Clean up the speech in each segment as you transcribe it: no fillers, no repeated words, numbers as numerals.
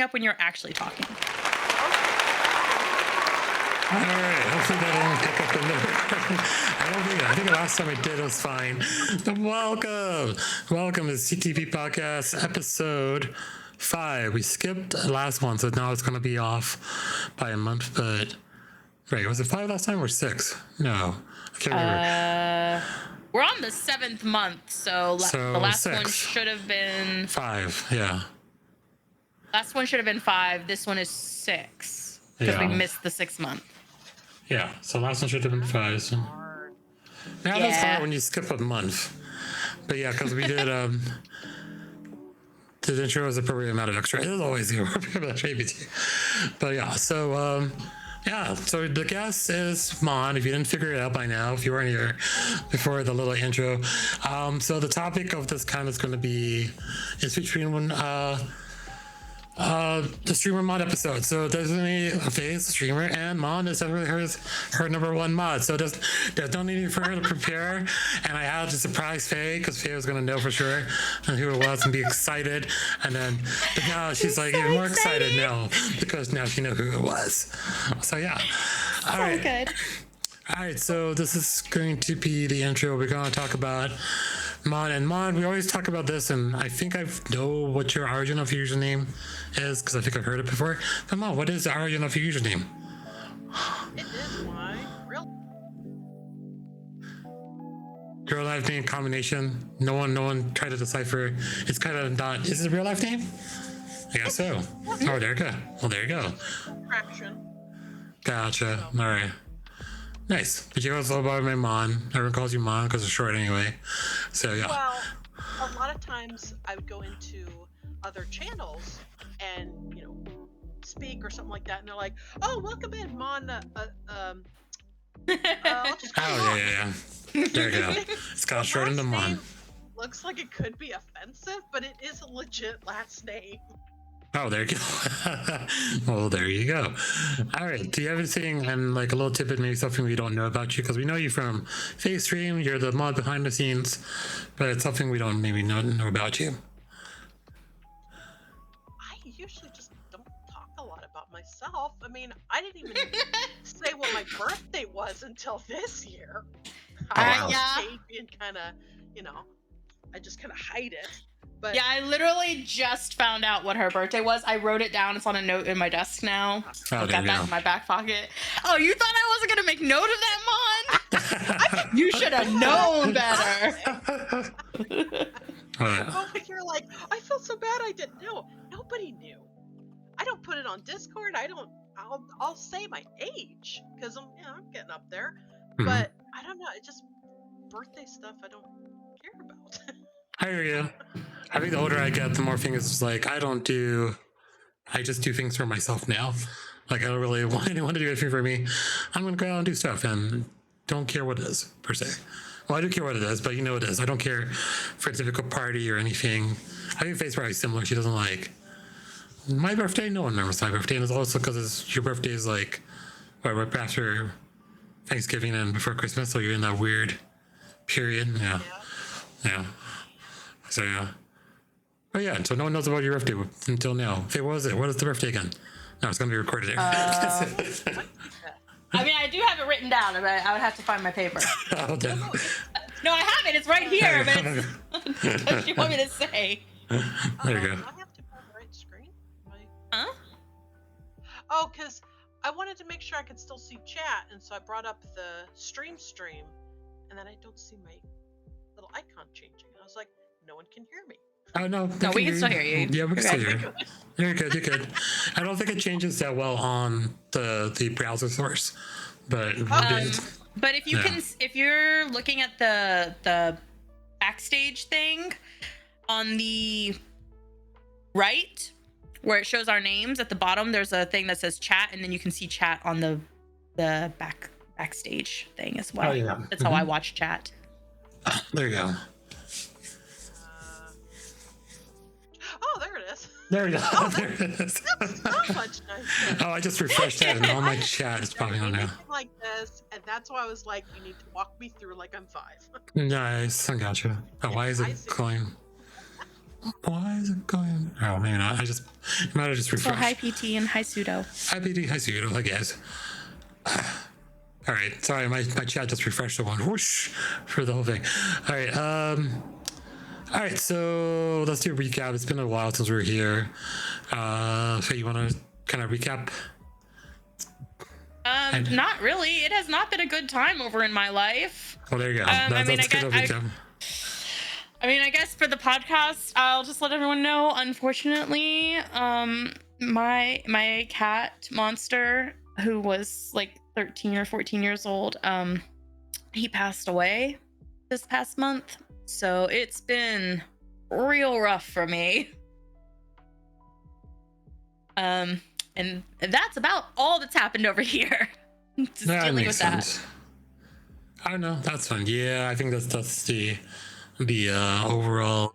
breaking up when you're actually talking. All right, hopefully that didn't pick up in the recording. I think the last time I did it was fine. But welcome to CTP Podcast episode 5. We skipped the last one, so now it's going to be off by a month. But right, was it 5 last time or 6? No, I can't remember. We're on the 7th month, so the last 6. one should have been 5. Yeah. Last one should have been 5. This one is 6 because we missed the 6th month. Yeah, so last one should have been 5. So. Now that's hard when you skip a month. But yeah, because we did the intro was appropriate amount of extra. It is always the appropriate amount of extra. But yeah, so so the guest is Mon, if you didn't figure it out by now, if you weren't here before the little intro. So the topic of this kind is going to be is featuring the streamer mod episode. So there's only Faye is the streamer, and Mon is definitely her number 1 mod. So there's no need for her to prepare. And I had to surprise Faye because Faye was gonna know for sure and who it was and be excited. And then but now she's like even more excited now because now she knows who it was. So yeah. All right. Good. All right. So this is going to be the intro. We're gonna talk about Mon, and Mon, we always talk about this, and I think I know what your origin of your username is because I think I've heard it before. But Mon, what is the origin of your username? It is my real life name combination. No one tried to decipher. It's kind of not. Is it a real life name? I guess so. Oh, there you go. Well, there you go. fraction. Gotcha. All right. Nice. But you also go by my Mon. Everyone calls you Mon because it's short anyway. So yeah. Well, a lot of times I would go into other channels and speak or something like that, and they're like, "Oh, welcome in, Mon." I'll just call you Mon. Yeah. There you go. It's got short into Mon. Looks like it could be offensive, but it is a legit last name. Oh, there you go. Well, there you go. All right. Do you have anything and like a little tidbit, maybe something we don't know about you? Because we know you from FaceStream. You're the mod behind the scenes, but it's something we don't maybe know about you. I usually just don't talk a lot about myself. I mean, I didn't even say what my birthday was until this year. Being kind of, I just kind of hide it. But yeah, I literally just found out what her birthday was. I wrote it down. It's on a note in my desk now. Oh, I've got that in my back pocket. Oh, you thought I wasn't going to make note of that, Mon? You should have known better. But you're like, I feel so bad I didn't know. Nobody knew. I don't put it on Discord. I'll say my age because I'm getting up there. Mm-hmm. But I don't know. It just birthday stuff I don't care about. I hear you. I think the older I get, the more things like I just do things for myself now. Like I don't really want anyone to do anything for me. I'm gonna go out and do stuff and don't care what it is per se. Well, I do care what it is, but you know what it is. I don't care for a typical party or anything. I think Faye's probably similar. She doesn't like my birthday. No one remembers my birthday, and it's also because your birthday is like right after Thanksgiving and before Christmas, so you're in that weird period. Yeah. So yeah. Oh yeah, so no one knows about your birthday until now. Hey, what was it? What is the birthday again? No, it's gonna be recorded there. I mean, I do have it written down, but I would have to find my paper. Oh, damn. No, I have it. It's right here, but it's what you want me to say. There you go. Do I have to have the right screen? Huh? Oh, because I wanted to make sure I could still see chat, and so I brought up the stream, and then I don't see my little icon changing. I was like, no one can hear me. Oh no, we can still hear you. Yeah, we can still hear you. You're good. I don't think it changes that well on the browser source, but but if you can, if you're looking at the backstage thing on the right where it shows our names at the bottom, there's a thing that says chat, and then you can see chat on the backstage thing as well. Oh, yeah. That's how I watch chat. There you go. Oh, there it is. There you go. Oh, there it is. That's so much nicer. Oh, I just refreshed that, and all my chat is popping on now. Like this, and that's why I was like, you need to walk me through like I'm 5. Nice, I gotcha. Oh, why is it going? Why is it going? Oh, maybe not. I might have just refreshed. So hi PT and hi pseudo. Hi PT, hi pseudo, I guess. All right, sorry, my chat just refreshed the one whoosh for the whole thing. All right, so let's do a recap. It's been a while since we were here. So you want to kind of recap? Not really. It has not been a good time over in my life. Well, there you go. I guess for the podcast, I'll just let everyone know. Unfortunately, my cat Monster, who was like 13 or 14 years old, he passed away this past month. So it's been real rough for me. And that's about all that's happened over here. Just dealing with that. I don't know. That's fun. Yeah, I think that's the overall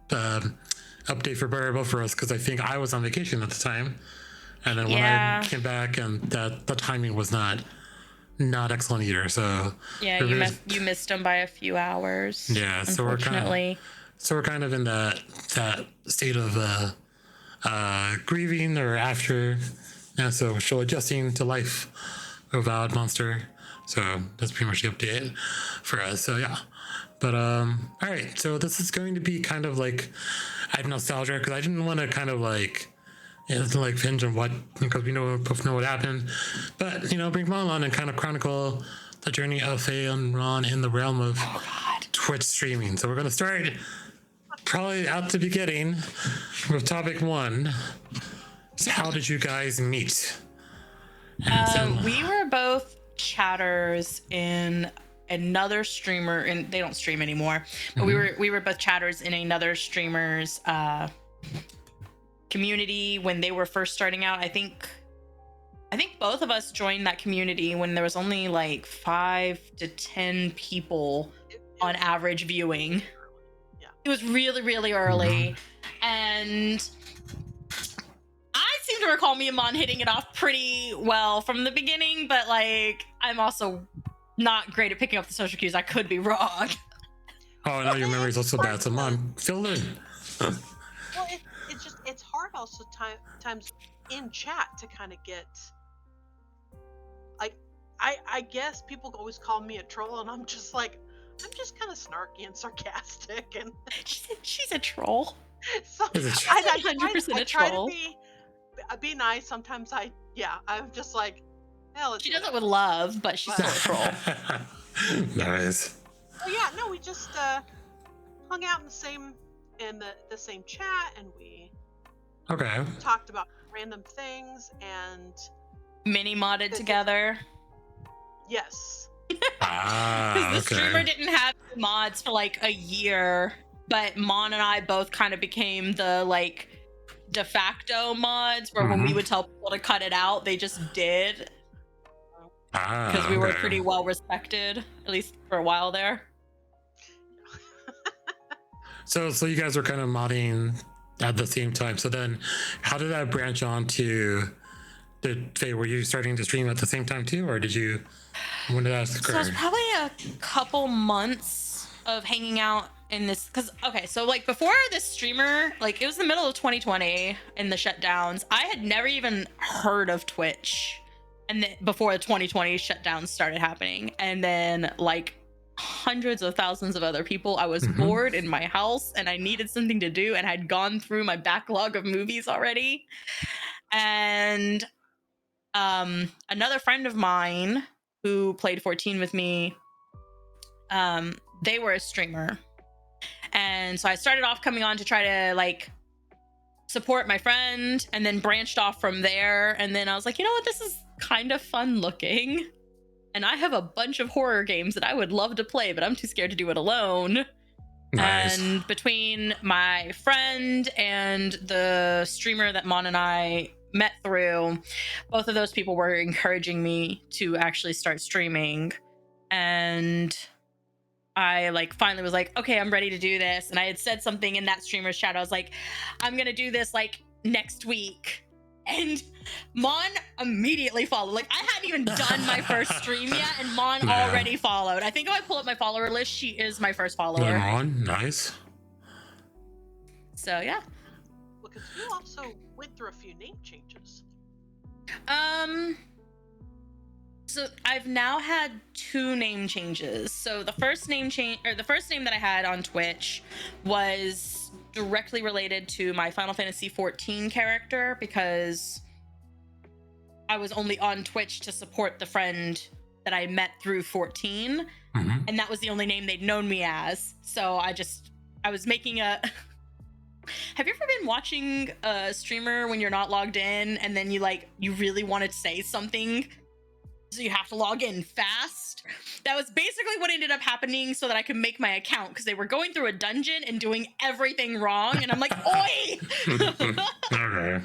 update for Burrow for us, because I think I was on vacation at the time, and then when I came back, and the timing was not excellent either. So yeah, you missed them by a few hours. Yeah, so we're kind of in that state of grieving or after. Yeah, so we're still adjusting to life without Monster. So that's pretty much the update for us. So yeah. But all right, so this is going to be kind of like I have nostalgia, because I didn't want to kind of like hinge on what, because we both know what happened, but bring Mon on and kind of chronicle the journey of Faye and Ron in the realm of Twitch streaming. So we're going to start probably at the beginning with topic 1. So how did you guys meet? We were both chatters in another streamer, and they don't stream anymore, but we were both chatters in another streamer's community when they were first starting out. I think both of us joined that community when there was only like 5 to 10 people on average viewing. Yeah. It was really, really early. And I seem to recall me and Mon hitting it off pretty well from the beginning, but like I'm also not great at picking up the social cues. I could be wrong. Oh, no, your memory's also bad. So, Mon, fill in. Well, it's hard also times in chat to kind of get, like, I guess people always call me a troll, and I'm just kind of snarky and sarcastic, and she's a troll. So I 100% a try troll. to be nice. Sometimes I'm just like, hell. She does it with love, but she's still a troll. Nice. Well, yeah, no, we just hung out in the same chat, and we talked about random things and mini modded together. Yes. Because the streamer didn't have mods for like a year, but Mon and I both kind of became the like de facto mods, where when we would tell people to cut it out, they just did. Because we were pretty well respected, at least for a while there. So you guys were kind of modding at the same time. So then how did that branch on to Faye? Were you starting to stream at the same time too, or when did that occur? So it was probably a couple months of hanging out in this, because so like before this streamer, like it was the middle of 2020 in the shutdowns, I had never even heard of Twitch. And then before the 2020 shutdowns started happening, and then like hundreds of thousands of other people, I was bored in my house and I needed something to do, and I'd gone through my backlog of movies already. And another friend of mine who played 14 with me, they were a streamer, and so I started off coming on to try to like support my friend, and then branched off from there. And then I was like, you know what, this is kind of fun looking, and I have a bunch of horror games that I would love to play, but I'm too scared to do it alone. Nice. And between my friend and the streamer that Mon and I met through, both of those people were encouraging me to actually start streaming. And I like finally was like, okay, I'm ready to do this. And I had said something in that streamer's chat. I was like, I'm gonna do this like next week. And Mon immediately followed. Like, I hadn't even done my first stream yet, and Mon already followed. I think if I pull up my follower list, she is my first follower. Mon, nice. So yeah. Because you also went through a few name changes. So I've now had 2 name changes. So the first name that I had on Twitch was directly related to my Final Fantasy XIV character, because I was only on Twitch to support the friend that I met through 14, and that was the only name they'd known me as. So I was making a Have you ever been watching a streamer when you're not logged in and then you really want to say something, so you have to log in fast? That was basically what ended up happening so that I could make my account, because they were going through a dungeon and doing everything wrong, and I'm like, oi! Okay.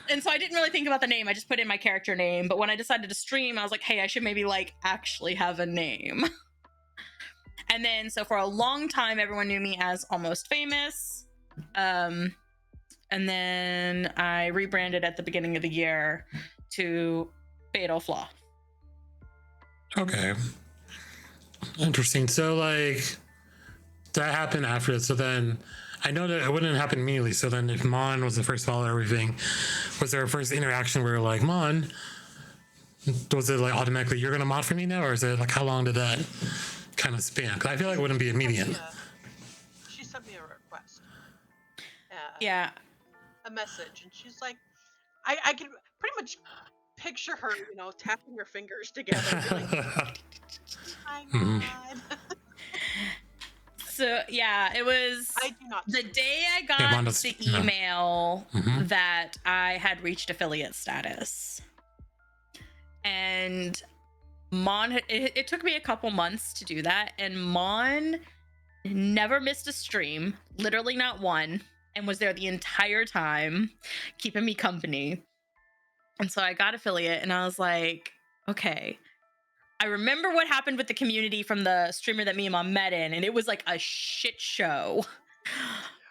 And so I didn't really think about the name. I just put in my character name. But when I decided to stream, I was like, hey, I should maybe actually have a name. And then, so for a long time, everyone knew me as Almost Famous. And then I rebranded at the beginning of the year to Fatal Flaw. Okay. Interesting. So, that happened after it. So then, I know that it wouldn't happen immediately. So then, if Mon was the first follower, everything, was there a first interaction where you're Mon, was it automatically, you're going to mod for me now? Or is it how long did that kind of span? Because I feel like it wouldn't be immediate. She sent me a request. Yeah. A message. And she's like, I can pretty much picture her, tapping her fingers together. My God. So yeah, it was the day I got the email that I had reached affiliate status. And Mon, it took me a couple months to do that, and Mon never missed a stream, literally not one, and was there the entire time, keeping me company. And so I got affiliate, and I was like, okay. I remember what happened with the community from the streamer that me and Mom met in, and it was a shit show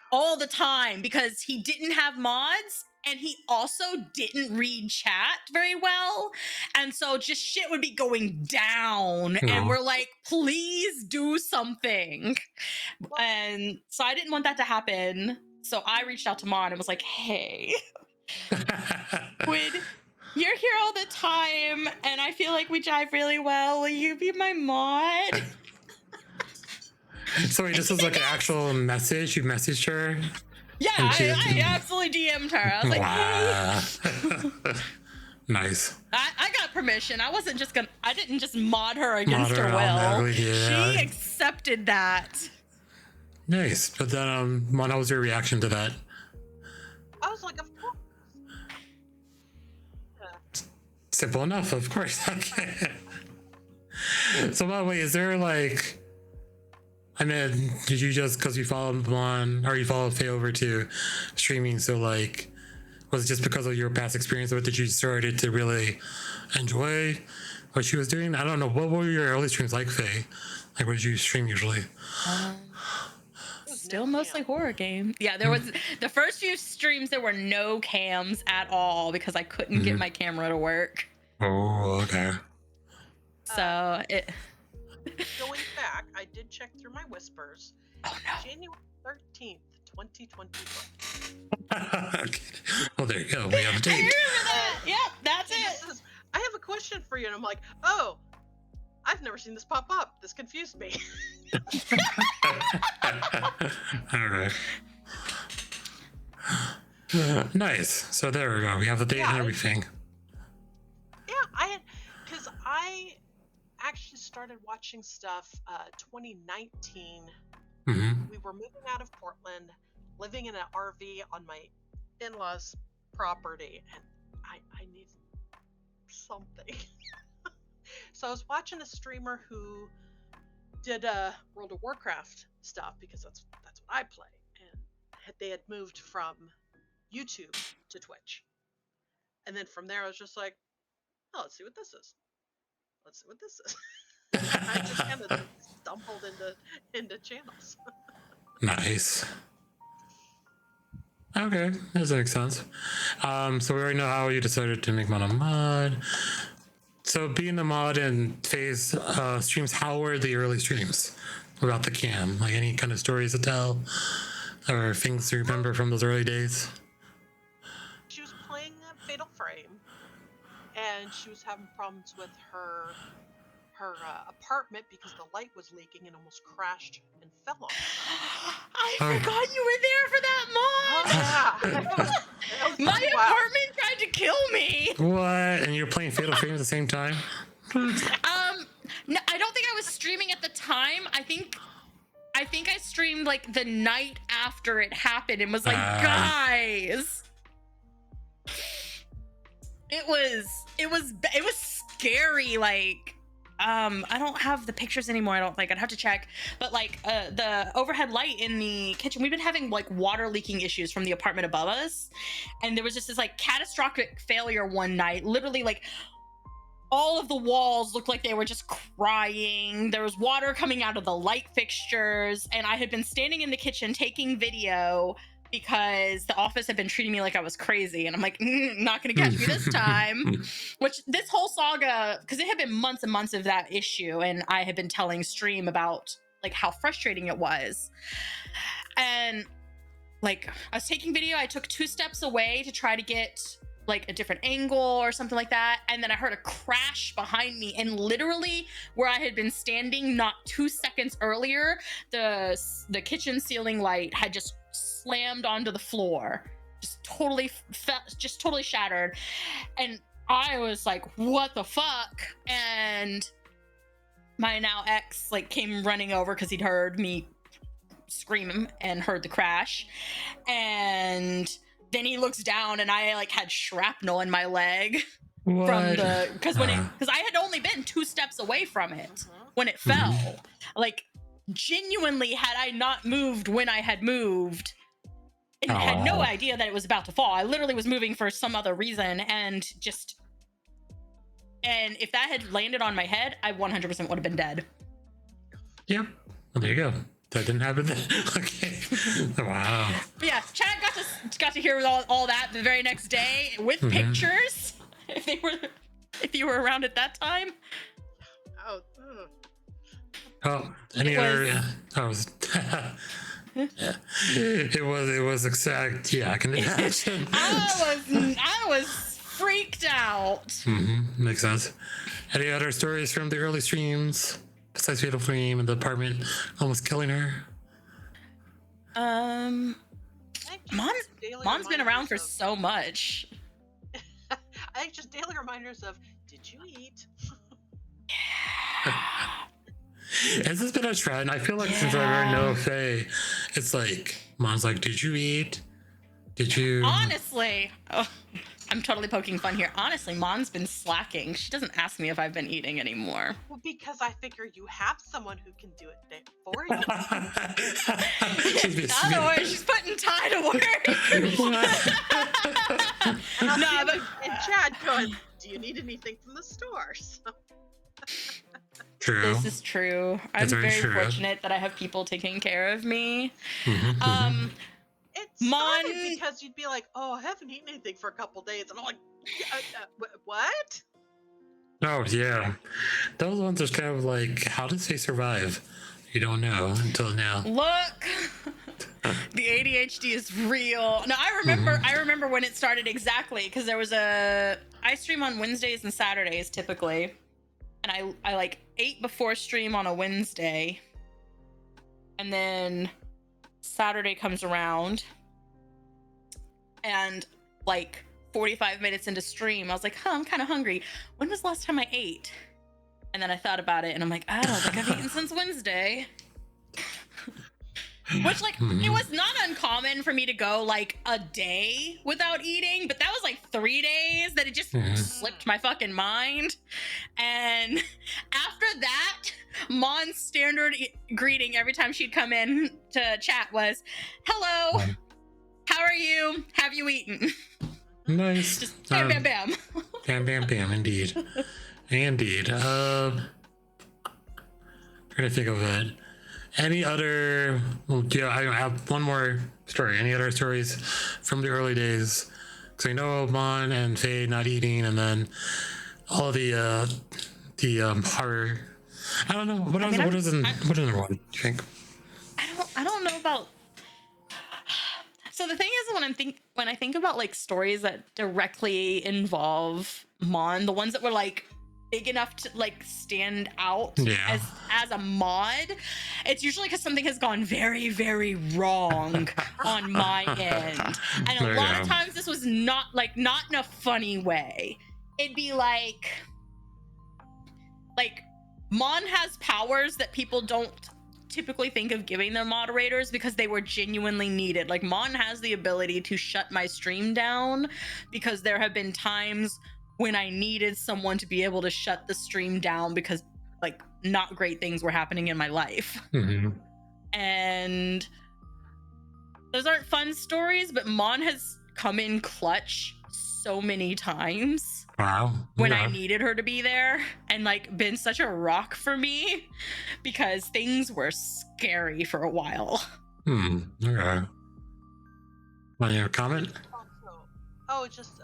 all the time, because he didn't have mods, and he also didn't read chat very well. And so just shit would be going down, and we're like, please do something. And so I didn't want that to happen. So I reached out to Mon and was like, hey, you're here all the time, and I feel like we jive really well. Will you be my mod? So wait, this was an actual message? You messaged her? Yeah, I absolutely DM'd her. I was like, hey. Nice. I got permission. I didn't just mod her against her will. Yeah. She accepted that. Nice. But then, Mon, how was your reaction to that? I was like, of course. Simple enough, of course. Okay. So, by the way, is there did you just, because you followed Mon, or you followed Faye over to streaming, so was it just because of your past experience of it that you started to really enjoy what she was doing? I don't know. What were your early streams like, Faye? What did you stream usually? Still mostly horror game. Yeah, there was the first few streams, there were no cams at all because I couldn't get my camera to work. Oh, okay. So going back, I did check through my whispers. Oh no. January 13th, 2021. Okay. Well, there you go. We have a date. I remember that. Yep, that's it. Says, I have a question for you, and I'm like, oh, I've never seen this pop up. This confused me. All right. Nice. So there we go. We have the date and everything. Yeah, because I actually started watching stuff 2019. We were moving out of Portland, living in an RV on my in-laws' property, and I needed something. So I was watching a streamer who did World of Warcraft stuff, because that's what I play, and they had moved from YouTube to Twitch. And then from there I was just like, oh, let's see what this is. I just kind of stumbled into channels. Nice. Okay, that makes sense. So we already know how you decided to make Mon a mod. So being a mod and Faye's streams, how were the early streams about the cam? Any kind of stories to tell? or things to remember from those early days? She was playing Fatal Frame, and she was having problems with her apartment because the light was leaking and almost crashed and fell on her. I forgot you were there for that, Mom. Oh, yeah. My apartment tried to kill me. What? And you're playing Fatal Frame at the same time? No, I don't think I was streaming at the time. I think I streamed like the night after it happened and was like, guys. It was scary. Like, I don't have the pictures anymore. I don't think. I'd have to check. But like, the overhead light in the kitchen, we've been having like water leaking issues from the apartment above us, and there was just this like catastrophic failure one night. Literally, like, all of the walls looked like they were just crying. There was water coming out of the light fixtures, and I had been standing in the kitchen taking video because the office had been treating me like I was crazy, and I'm like, not gonna catch me this time. Which this whole saga, because it had been months and months of that issue, and I had been telling Stream about like how frustrating it was. And like, I was taking video, I took 2 steps away to try to get like a different angle or something like that, and then I heard a crash behind me, and literally where I had been standing not 2 seconds earlier, the kitchen ceiling light had just slammed onto the floor, just totally shattered. And I was like, what the fuck? And my now ex like came running over because he'd heard me scream and heard the crash, and then he looks down and I like had shrapnel in my leg. What? From the because I had only been 2 steps away from it when it fell. Like, genuinely, had I not moved when I had moved and had no idea that it was about to fall, I literally was moving for some other reason, and if that had landed on my head, I 100% would have been dead. Yep. Well, there you go. That didn't happen then. Okay. Wow. But yeah, Chad got to hear all that the very next day with pictures. If you were around at that time. Oh, any other? It was exact. Yeah, I can imagine. I was freaked out. Makes sense. Any other stories from the early streams besides Fatal Flame and the apartment almost killing her? Mom's been around for so much. I think just daily reminders of, did you eat? Has this been a trend? I feel like since I already know Faye, it's like, Mom's like, did you eat? Did you? Honestly, I'm totally poking fun here. Honestly, Mom's been slacking. She doesn't ask me if I've been eating anymore. Well, because I figure you have someone who can do it for you. In other words, she's putting Ty to work. And Chad goes, do you need anything from the store? So. True. This is true. I'm very fortunate that I have people taking care of me. It's funny because you'd be like, oh, I haven't eaten anything for a couple days. And I'm like, what? Oh, yeah. Those ones are kind of like, how does they survive? You don't know until now. Look, the ADHD is real. No, I remember when it started exactly, because I stream on Wednesdays and Saturdays typically. And I like ate before stream on a Wednesday. And then Saturday comes around, and like 45 minutes into stream, I was like, I'm kind of hungry. When was the last time I ate? And then I thought about it, and I'm like, I don't think I've eaten since Wednesday. Which, like, it was not uncommon for me to go like a day without eating, but that was like 3 days that it just slipped my fucking mind. And after that, Mon's standard greeting every time she'd come in to chat was, hello, how are you? Have you eaten? Nice. Just bam, bam, bam. Bam, bam, bam, indeed. Indeed. Trying to think of it. Any other, I have one more story. Any other stories from the early days? Because I know Mon and Faye not eating, and then all the horror. I don't know. What is another one, do you think? I don't know about. So the thing is, when I think about like stories that directly involve Mon, the ones that were like big enough to like stand out as a mod, it's usually because something has gone very, very wrong on my end. And a lot of times this was not in a funny way. It'd be like Mon has powers that people don't typically think of giving their moderators because they were genuinely needed. Like Mon has the ability to shut my stream down because there have been times when I needed someone to be able to shut the stream down because like not great things were happening in my life. Mm-hmm. And those aren't fun stories, but Mon has come in clutch so many times. Wow. When I needed her to be there, and like been such a rock for me because things were scary for a while. Okay. Want to comment? Just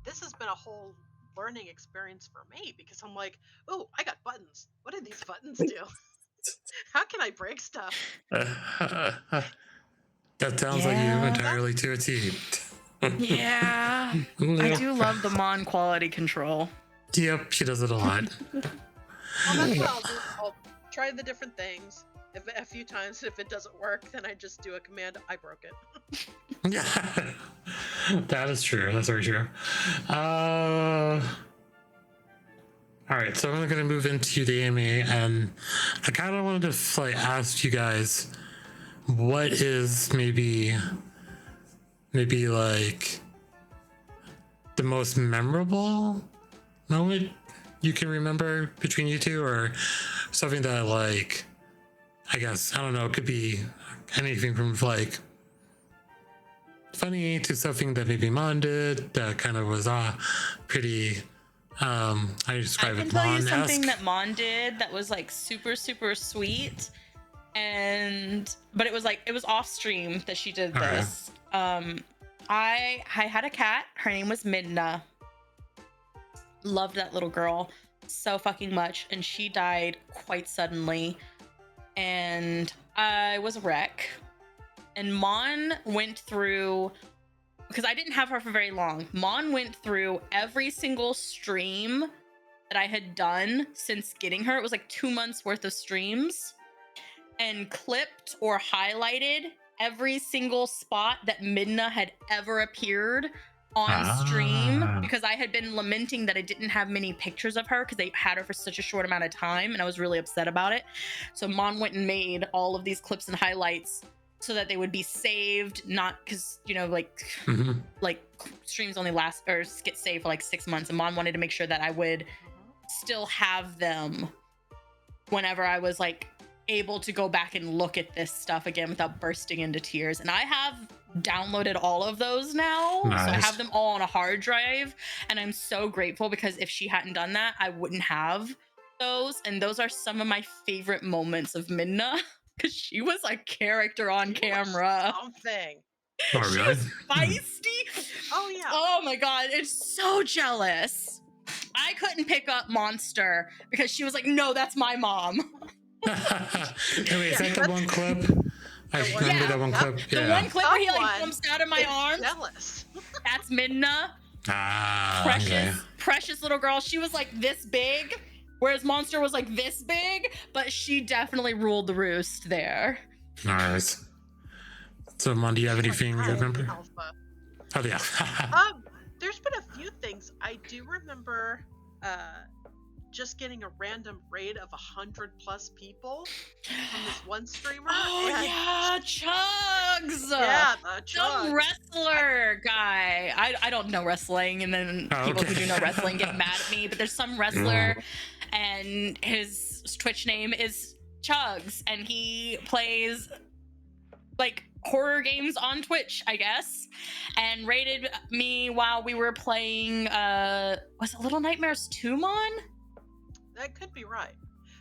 this has been a whole learning experience for me because I'm like, oh, I got buttons. What do these buttons do? How can I break stuff? That sounds like you entirely to a T. Yeah. I do love the Mon quality control. Yep, she does it a lot. Well, that's what I'll do. I'll try the different things. If a few times, if it doesn't work, then I just do a command. I broke it. Yeah, that is true. That's very true. All right, so I'm going to move into the AMA, and I kind of wanted to like ask you guys, what is maybe like the most memorable moment you can remember between you two, or something that like, I guess, I don't know, it could be anything from like funny to something that maybe Mon did that kind of was pretty how do you describe it? I can tell you something that Mon did that was like super, super sweet, but it was off stream that she did this. I had a cat. Her name was Midna. Loved that little girl so fucking much, and she died quite suddenly, and I was a wreck. And Mon went through, because I didn't have her for very long, Mon went through every single stream that I had done since getting her. It was like 2 months worth of streams, and clipped or highlighted every single spot that Midna had ever appeared on stream, because I had been lamenting that I didn't have many pictures of her because they had her for such a short amount of time, and I was really upset about it. So Mon went and made all of these clips and highlights so that they would be saved, not because, like streams only last or get saved for like 6 months, and Mon wanted to make sure that I would still have them whenever I was like able to go back and look at this stuff again without bursting into tears. And I have downloaded all of those now. Nice. So I have them all on a hard drive, and I'm so grateful, because if she hadn't done that, I wouldn't have those. And those are some of my favorite moments of Midna, because she was a character on camera. Something. Oh, really? She was feisty. Oh yeah. Oh my god, it's so jealous. I couldn't pick up Monster because she was like, no, that's my mom. Anyway, is that the one clip? I remember that one clip. The one clip where he like jumps out of my arms. Jealous. That's Midna. Precious little girl. She was like this big, whereas Monster was like this big, but she definitely ruled the roost there. Nice. So, Mon, do you have anything you remember? Alpha. Oh yeah. There's been a few things. I do remember just getting a random raid of 100+ people from this one streamer. Oh yeah, Chugs. Yeah, the Chugs. Some wrestler guy. I don't know wrestling, and then people who do know wrestling get mad at me. But there's some wrestler, and his Twitch name is Chugs, and he plays like horror games on Twitch, I guess, and raided me while we were playing was it Little Nightmares 2, Mon? That could be right.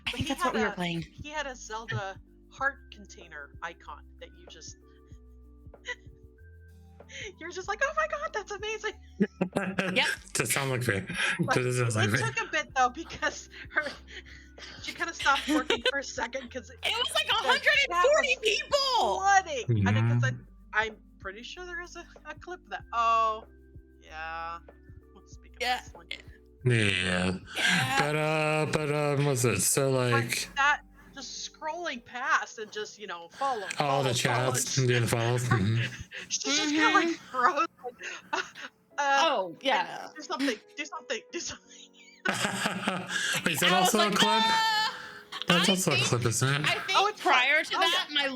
I think that's what we were playing. He had a Zelda heart container icon that you just you're just like, oh my god, that's amazing. Yep. Does sound like Faye. It took a bit though, because she kind of stopped working for a second, because it was like 140 people. Flooding. I think because I'm pretty sure there is a clip of that. Oh, yeah. Speaking Yeah. of this one. Yeah. But was it so like that just scrolling past and just follow. all the chats and the follows? Mm-hmm. She just kind of like froze. Oh yeah. Do something. Wait, is that also a clip? That's also a clip, isn't it? I think prior to that, my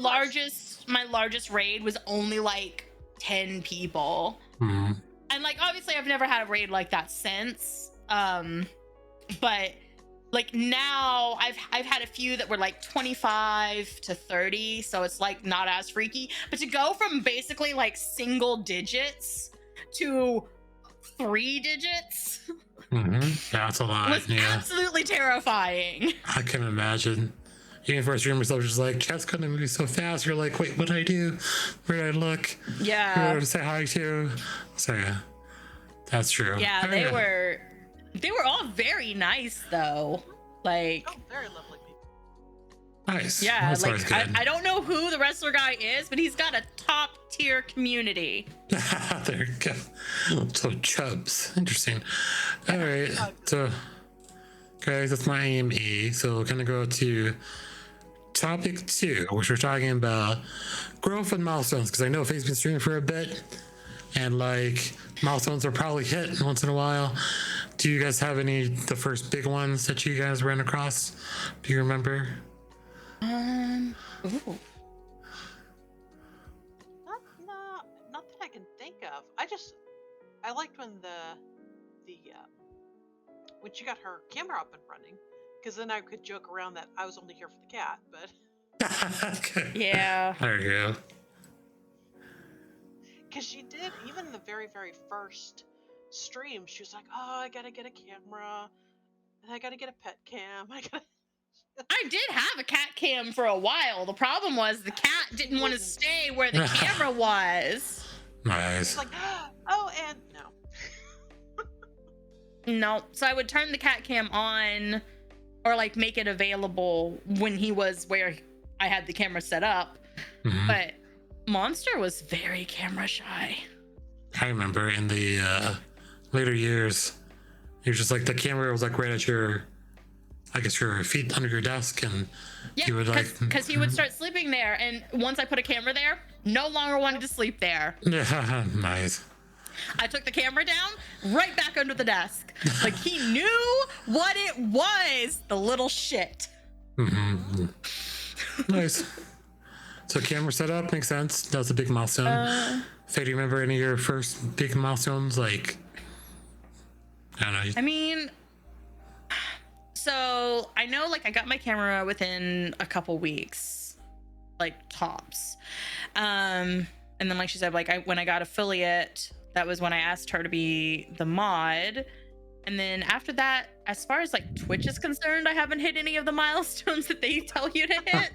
largest raid was only like 10 people. Mm-hmm. And like obviously I've never had a raid like that since. But like now I've had a few that were like 25 to 30, so it's like not as freaky. But to go from basically like single digits to 3 digits That's a lot. was absolutely terrifying. I can imagine. Even for a streamer yourself, just like chat's gonna move so fast. You're like, wait, what did I do? Where did I look? Yeah. Who did I say hi to? So yeah, that's true. Yeah, they were all very nice though. Like, very lovely people. Nice. Yeah, that's like I don't know who the wrestler guy is, but he's got a top tier community. There you go. So Chubbs, interesting. All right, so guys, that's my AME. So we're gonna go to topic 2, which we're talking about growth and milestones, because I know Faye's been streaming for a bit, and like milestones are probably hit once in a while. Do you guys have the first big ones that you guys ran across? Do you remember? Not that I can think of. I liked when when she got her camera up and running, because then I could joke around that I was only here for the cat, but Okay. Yeah. There you go. because she did, even in the very, very first stream, she was like, oh, I gotta get a camera, and I gotta get a pet cam, I did have a cat cam for a while. The problem was the cat didn't want to stay where the camera was. Nice. It's like, oh, and No, so I would turn the cat cam on or like make it available when he was where I had the camera set up. But Monster was very camera shy. I remember in the later years, he was just like, the camera was like right at your feet under your desk, and Yeah, because he would start sleeping there, and once I put a camera there, no longer wanted to sleep there. Yeah, nice. I took the camera down, right back under the desk. Like he knew what it was, the little shit. Nice. So camera setup makes sense. That's a big milestone. Faye, do you remember any of your first big milestones? Like, I don't know. I mean, so I know like I got my camera within a couple weeks, like tops. And then like she said, like when I got affiliate, that was when I asked her to be the mod. And then after that, as far as like Twitch is concerned, I haven't hit any of the milestones that they tell you to hit.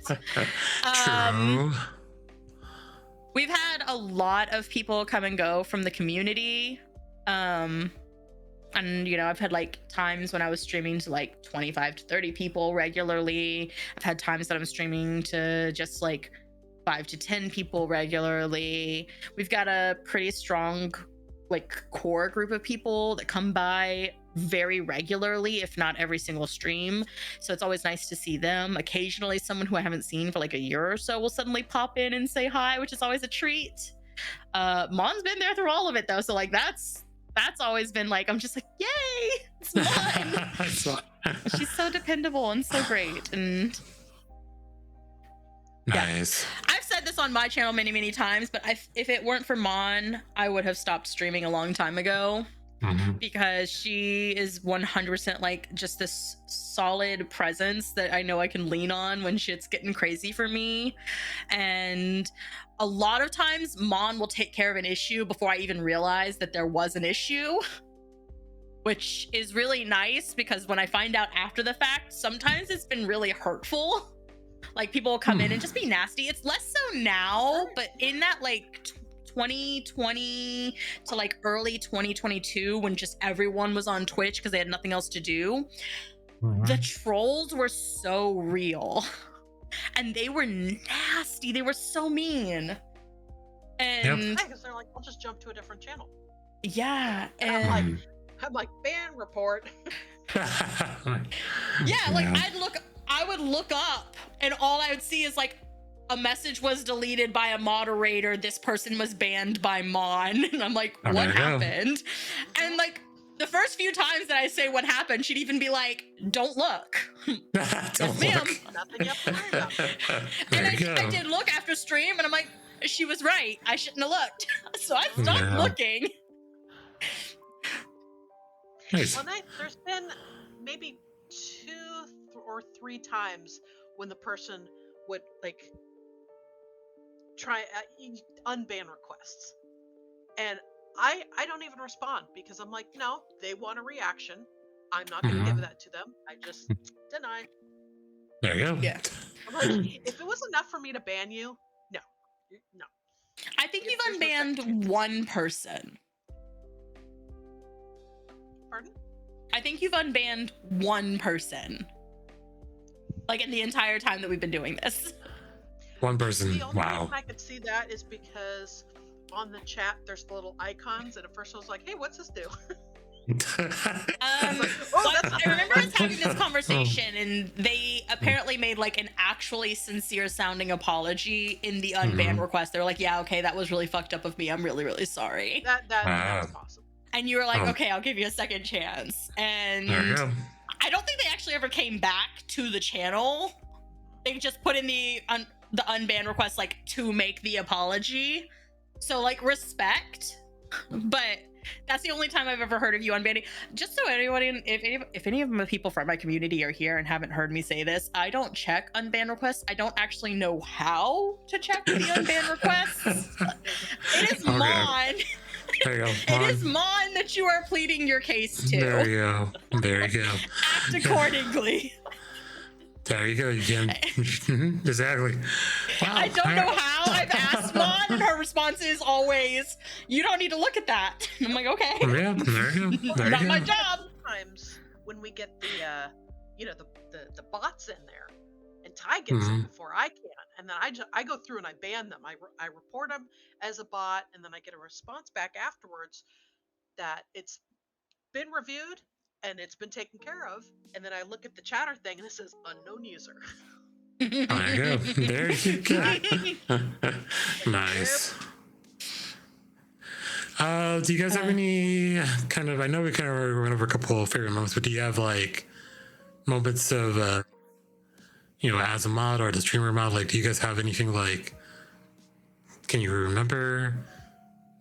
True. We've had a lot of people come and go from the community. And I've had like times when I was streaming to like 25 to 30 people regularly. I've had times that I'm streaming to just like 5 to 10 people regularly. We've got a pretty strong like core group of people that come by very regularly, if not every single stream. So it's always nice to see them. Occasionally someone who I haven't seen for like a year or so will suddenly pop in and say hi, which is always a treat. Mon's been there through all of it though, so like that's always been like, I'm just like, yay, it's Mon. She's so dependable and so great. And nice. Yeah. I've said this on my channel many times, but if it weren't for Mon, I would have stopped streaming a long time ago. Because she is 100% like just this solid presence that I know I can lean on when shit's getting crazy for me. And a lot of times Mon will take care of an issue before I even realize that there was an issue, which is really nice because when I find out after the fact, sometimes it's been really hurtful. Like people will come in and just be nasty. It's less so now, but in that like 2020 to like early 2022 when just everyone was on Twitch because they had nothing else to do, the trolls were so real and they were nasty. They were so mean. And because they're like, I'll just jump to a different channel. Yeah, and I'm like ban report. Yeah, like I would look up, and all I would see is like a message was deleted by a moderator. This person was banned by Mon, and I'm like, what happened? And like the first few times that I say what happened, she'd even be like, "Don't look." Don't ma'am. Nothing you have to worry about. And I did look after stream, and I'm like, she was right. I shouldn't have looked. So I stopped looking. Nice. Well, there's been maybe 2 or 3 times when the person would like try unban requests, and I don't even respond because I'm like, no, they want a reaction. I'm not going to give that to them. I just deny. There you go. Yeah. I'm like, if it was enough for me to ban you, no. I think you've unbanned one person. Pardon? I think you've unbanned one person. Like in the entire time that we've been doing this. One person. The only Wow. reason I could see that is because on the chat there's the little icons, and at first I was like, hey, what's this do? I remember us having this conversation, and they apparently made like an actually sincere sounding apology in the unban request. They were like, yeah, okay, that was really fucked up of me. I'm really, really sorry. That was awesome. And you were like, okay, I'll give you a second chance. And I don't think they actually ever came back to the channel. They just put in the unban request like to make the apology. So like respect, but that's the only time I've ever heard of you unbanning. Just so anybody, if any of the people from my community are here and haven't heard me say this, I don't check unban requests. I don't actually know how to check the unban requests. It is Mon. There you go. It is Mon that you are pleading your case to. There you go. There you go. Act accordingly. There you go. You can exactly. Wow. I don't know how. I've asked Mon, and her response is always, "You don't need to look at that." And I'm like, okay. Yeah, there you go. There Not you my go. job. Sometimes when we get the bots in there, and Ty gets them before I can, and then I go through and I ban them. I report them as a bot, and then I get a response back afterwards that it's been reviewed and it's been taken care of, and then I look at the chatter thing and it says unknown user. There you go. There you go. Nice. Do you guys have any kind of, I know we kind of already went over a couple of favorite moments, but do you have like moments of, as a mod or the streamer mod, like do you guys have anything like, can you remember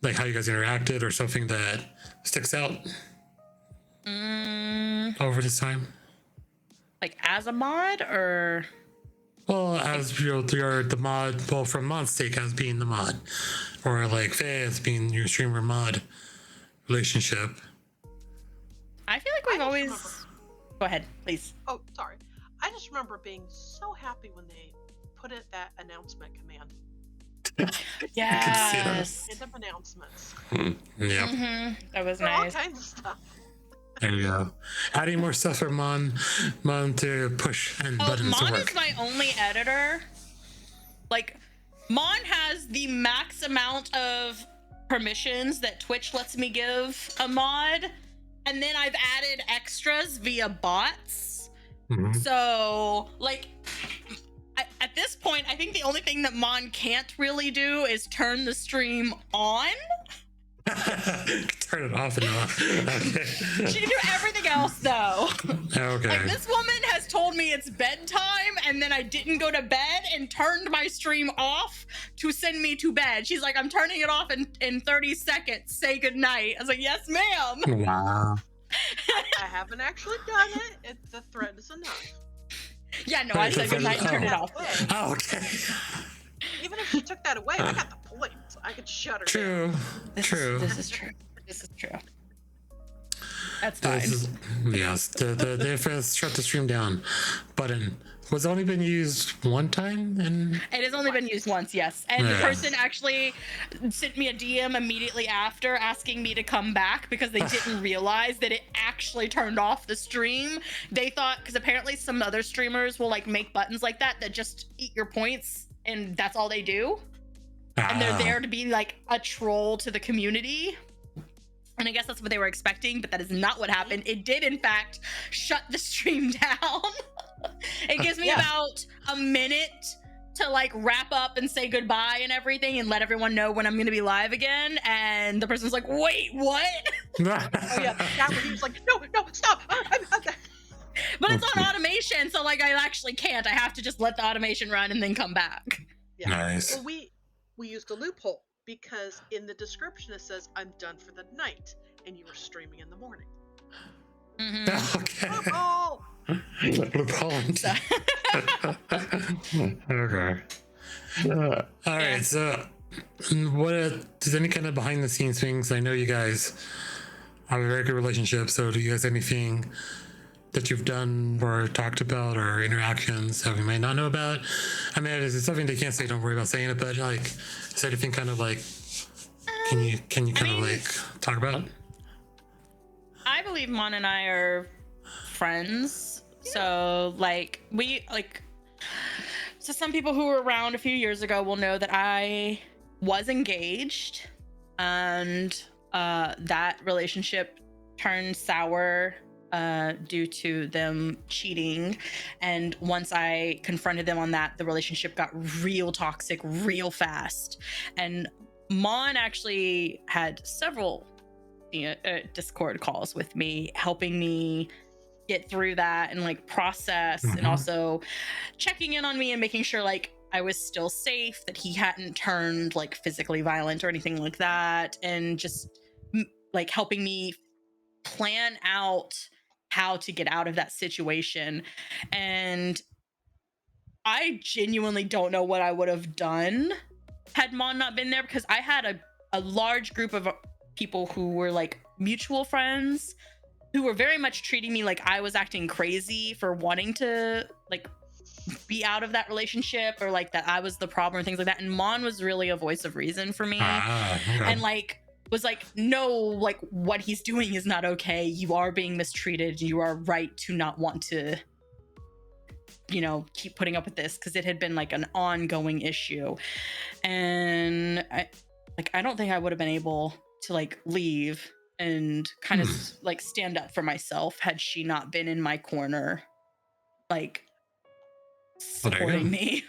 like how you guys interacted or something that sticks out over this time? Like as a mod or? Well, as you're the mod, well, from Mod's stake as being the mod, or like Faye as being your streamer mod relationship. I feel like we've always. Go ahead, please. Oh, sorry. I just remember being so happy when they put it that announcement command. Yes. End of announcements. Yeah. That was For nice. all kinds of stuff. There you go. Adding more stuff for Mon to push and buttons to Mon work. is my only editor. Like, Mon has the max amount of permissions that Twitch lets me give a mod, and then I've added extras via bots. So, like, at this point, I think the only thing that Mon can't really do is turn the stream on. Turn it off and off. Okay. She can do everything else, though. Okay. Like, this woman has told me it's bedtime, and then I didn't go to bed and turned my stream off to send me to bed. She's like, I'm turning it off in 30 seconds. Say goodnight. I was like, yes, ma'am. Wow. I haven't actually done it. The threat is enough. Yeah, no, I said goodnight and turned it off. Oh, okay. Even if she took that away, I got the point. I could shut her down. True. This is true. This is true. That's fine. Yes, the first shut the stream down button was only been used one time, and It has only been used once, yes. And the person actually sent me a DM immediately after asking me to come back because they didn't realize that it actually turned off the stream. They thought, because apparently some other streamers will like make buttons like that just eat your points, and that's all they do. and they're there to be like a troll to the community. And I guess that's what they were expecting, but that is not what happened. It did, in fact, shut the stream down. It gives me about a minute to like wrap up and say goodbye and everything and let everyone know when I'm going to be live again. And the person's like, wait, what? Oh, yeah. That one, he was like, no, stop. But it's on automation, so like I actually can't. I have to just let the automation run and then come back. Yeah. Nice. Well, we used a loophole because in the description it says, I'm done for the night, and you were streaming in the morning. Mm-hmm. Okay. Loophole! Okay. All right. So, what does any kind of behind the scenes things? I know you guys have a very good relationship. So, do you guys have anything that you've done or talked about or interactions that we might not know about? I mean, if it's something they can't say, don't worry about saying it. But like, is there anything kind of like, can you kind of like talk about? I believe Mon and I are friends. So like so some people who were around a few years ago will know that I was engaged, and that relationship turned sour due to them cheating. And once I confronted them on that, the relationship got real toxic real fast. And Mon actually had several Discord calls with me, helping me get through that and like process, and also checking in on me and making sure like I was still safe, that he hadn't turned like physically violent or anything like that, and just like helping me plan out how to get out of that situation. And I genuinely don't know what I would have done had Mon not been there, because I had a large group of people who were like mutual friends who were very much treating me like I was acting crazy for wanting to like be out of that relationship, or like that I was the problem or things like that. And Mon was really a voice of reason for me. Okay. And like was like, no, like what he's doing is not okay. You are being mistreated. You are right to not want to, you know, keep putting up with this, because it had been like an ongoing issue. And I don't think I would have been able to like leave and kind of like stand up for myself had she not been in my corner, like supporting me.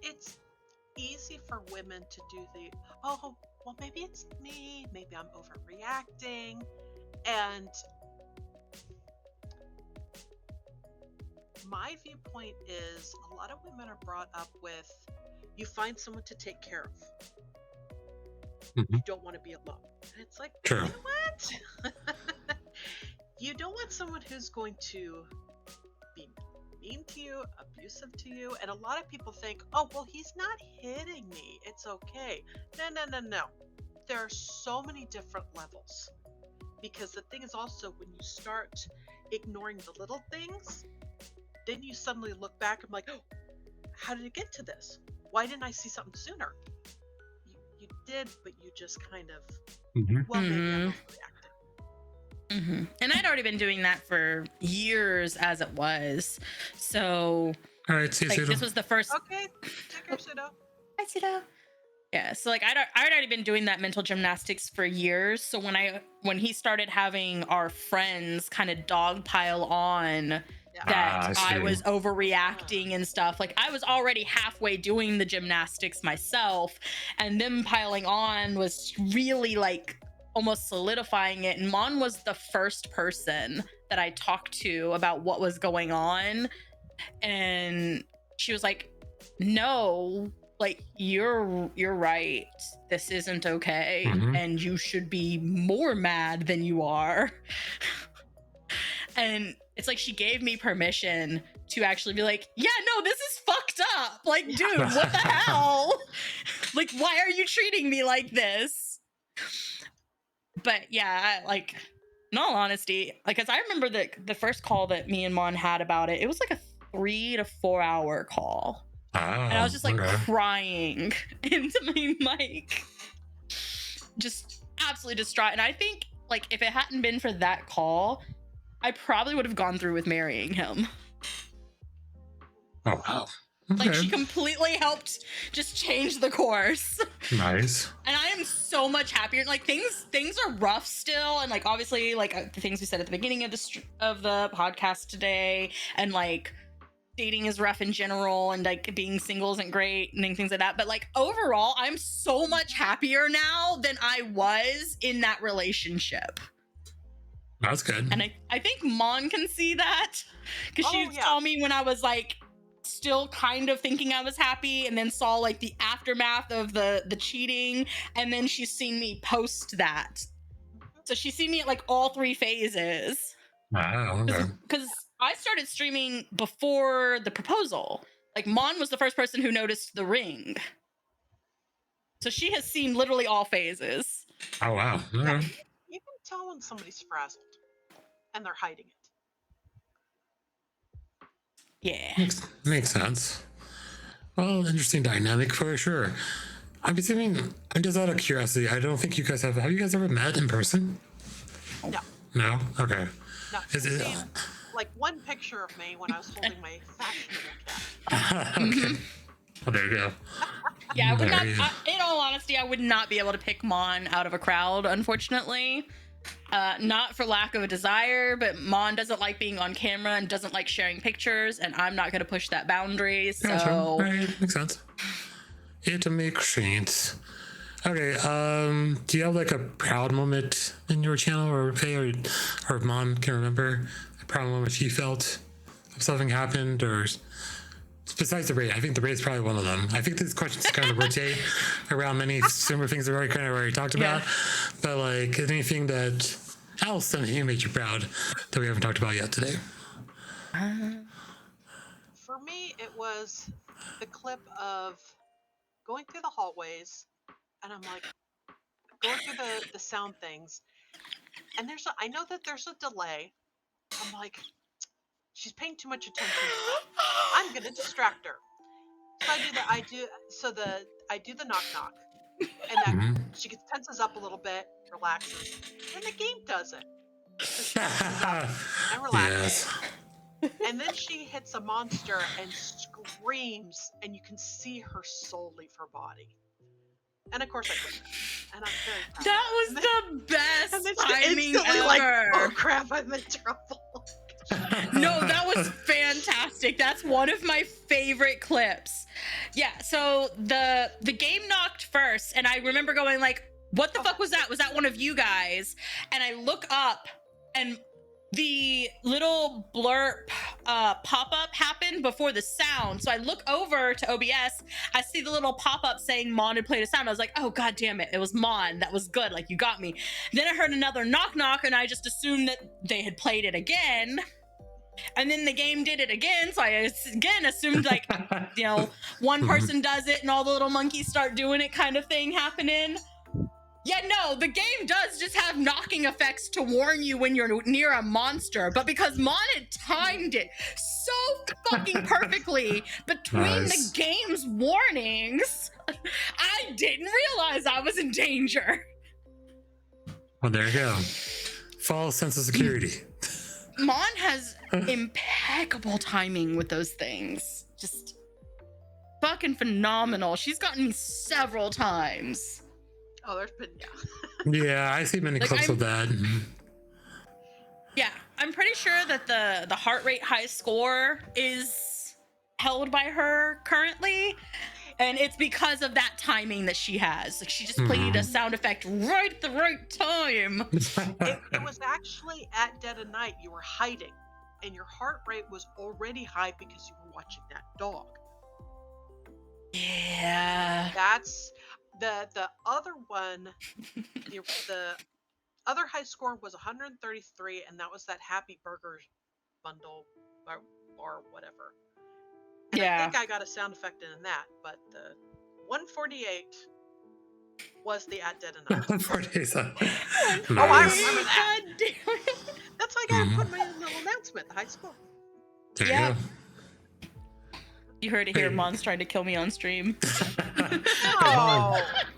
It's easy for women to do the, oh, well, maybe it's me, maybe I'm overreacting. And my viewpoint is a lot of women are brought up with, you find someone to take care of. You don't want to be alone. And it's like, True. You know what? You don't want someone who's going to be mean to you, abusive to you. And a lot of people think, oh, well, he's not hitting me, it's okay. No. There are so many different levels. Because the thing is also, when you start ignoring the little things, then you suddenly look back and like, oh, how did it get to this? Why didn't I see something sooner? You did, but you just kind of, well, maybe I'm overreacting. And I'd already been doing that for years as it was. So, all right, see you, like, Sudo. this was the first. Okay, take care, Sudo. Hi, Sudo. Yeah, so like I'd already been doing that mental gymnastics for years. So when he started having our friends kind of dogpile on that I was overreacting and stuff, like I was already halfway doing the gymnastics myself, and them piling on was really like almost solidifying it. And Mon was the first person that I talked to about what was going on, and she was like, no, like you're right, this isn't okay, and you should be more mad than you are. And it's like she gave me permission to actually be like, yeah, no, this is fucked up. Like, dude, what the hell? Like, why are you treating me like this? But yeah, like, in all honesty, like, as I remember the first call that me and Mon had about it, it was like a 3 to 4 hour call. And I was just like crying into my mic, just absolutely distraught. And I think like if it hadn't been for that call, I probably would have gone through with marrying him. Oh wow. Like, she completely helped just change the course. Nice. And I am so much happier. Like, things are rough still, and like obviously like the things we said at the beginning of the podcast today, and like dating is rough in general, and like being single isn't great and things like that. But like overall, I'm so much happier now than I was in that relationship. That's good. And I think Mon can see that, because she saw me when I was like still kind of thinking I was happy, and then saw like the aftermath of the cheating, and then she's seen me post that. So she's seen me at like all 3 phases. Wow. Okay. Because I started streaming before the proposal. Like, Mon was the first person who noticed the ring. So she has seen literally all phases. Oh, wow. Okay. You can tell when somebody's frazzled and they're hiding it. Yeah. Makes sense. Well, interesting dynamic for sure. I'm assuming, I'm just out of curiosity, I don't think you guys have you guys ever met in person? No. No? Okay. No. Is it... Like one picture of me when I was holding my fashionable cat. Okay. Well, there you go. Yeah, I would not, in all honesty, I would not be able to pick Mon out of a crowd, unfortunately. Not for lack of a desire, but Mon doesn't like being on camera and doesn't like sharing pictures, and I'm not going to push that boundary, so... Gotcha. All right, makes sense. It makes sense. Okay, do you have like a proud moment in your channel, or Faye, or Mon can remember a proud moment she felt if something happened, or besides the raid? I think the raid is probably one of them. I think these questions kind of rotate around many similar things we've already talked about, but like anything that else that made you proud that we haven't talked about yet today. For me, it was the clip of going through the hallways, and I'm like going through the sound things, and I know that there's a delay. I'm like, she's paying too much attention. I'm gonna distract her. So I do the knock knock, and that she gets tenses up a little bit, relaxes, and the game does it. So and relaxes. Yes. And then she hits a monster and screams, and you can see her soul leave her body. And of course I pushed her, and I'm very proud. That was the best and then timing ever. Like, oh crap, I'm in trouble. No, that was fantastic. That's one of my favorite clips. Yeah, so the game knocked first, and I remember going like, what the fuck was that? Was that one of you guys? And I look up, and the little blurb pop-up happened before the sound. So I look over to OBS, I see the little pop-up saying Mon had played a sound. I was like, oh god damn it, it was Mon. That was good, like you got me. Then I heard another knock knock, and I just assumed that they had played it again. And then the game did it again, so I again assumed like, you know, one person does it and all the little monkeys start doing it kind of thing happening. Yeah, no, the game does just have knocking effects to warn you when you're near a monster, but because Mon had timed it so fucking perfectly between the game's warnings, I didn't realize I was in danger. Well, there you go. False sense of security. Mon has impeccable timing with those things. Just fucking phenomenal. She's gotten me several times. Oh, there's been, Yeah, I see many clips of that. Yeah, I'm pretty sure that the heart rate high score is held by her currently, and it's because of that timing that she has. Like, she just played a sound effect right at the right time. It was actually at dead of night. You were hiding, and your heart rate was already high because you were watching that dog. Yeah. That's the other one. the other high score was 133, and that was that Happy Burger bundle or whatever. And I think I got a sound effect in that, but the 148 was the at dead of night. 148. Nice. Oh, I remember that. God damn it. That's why I gotta put my little announcement, the high score. There you go. You heard it here. Mon's trying to kill me on stream.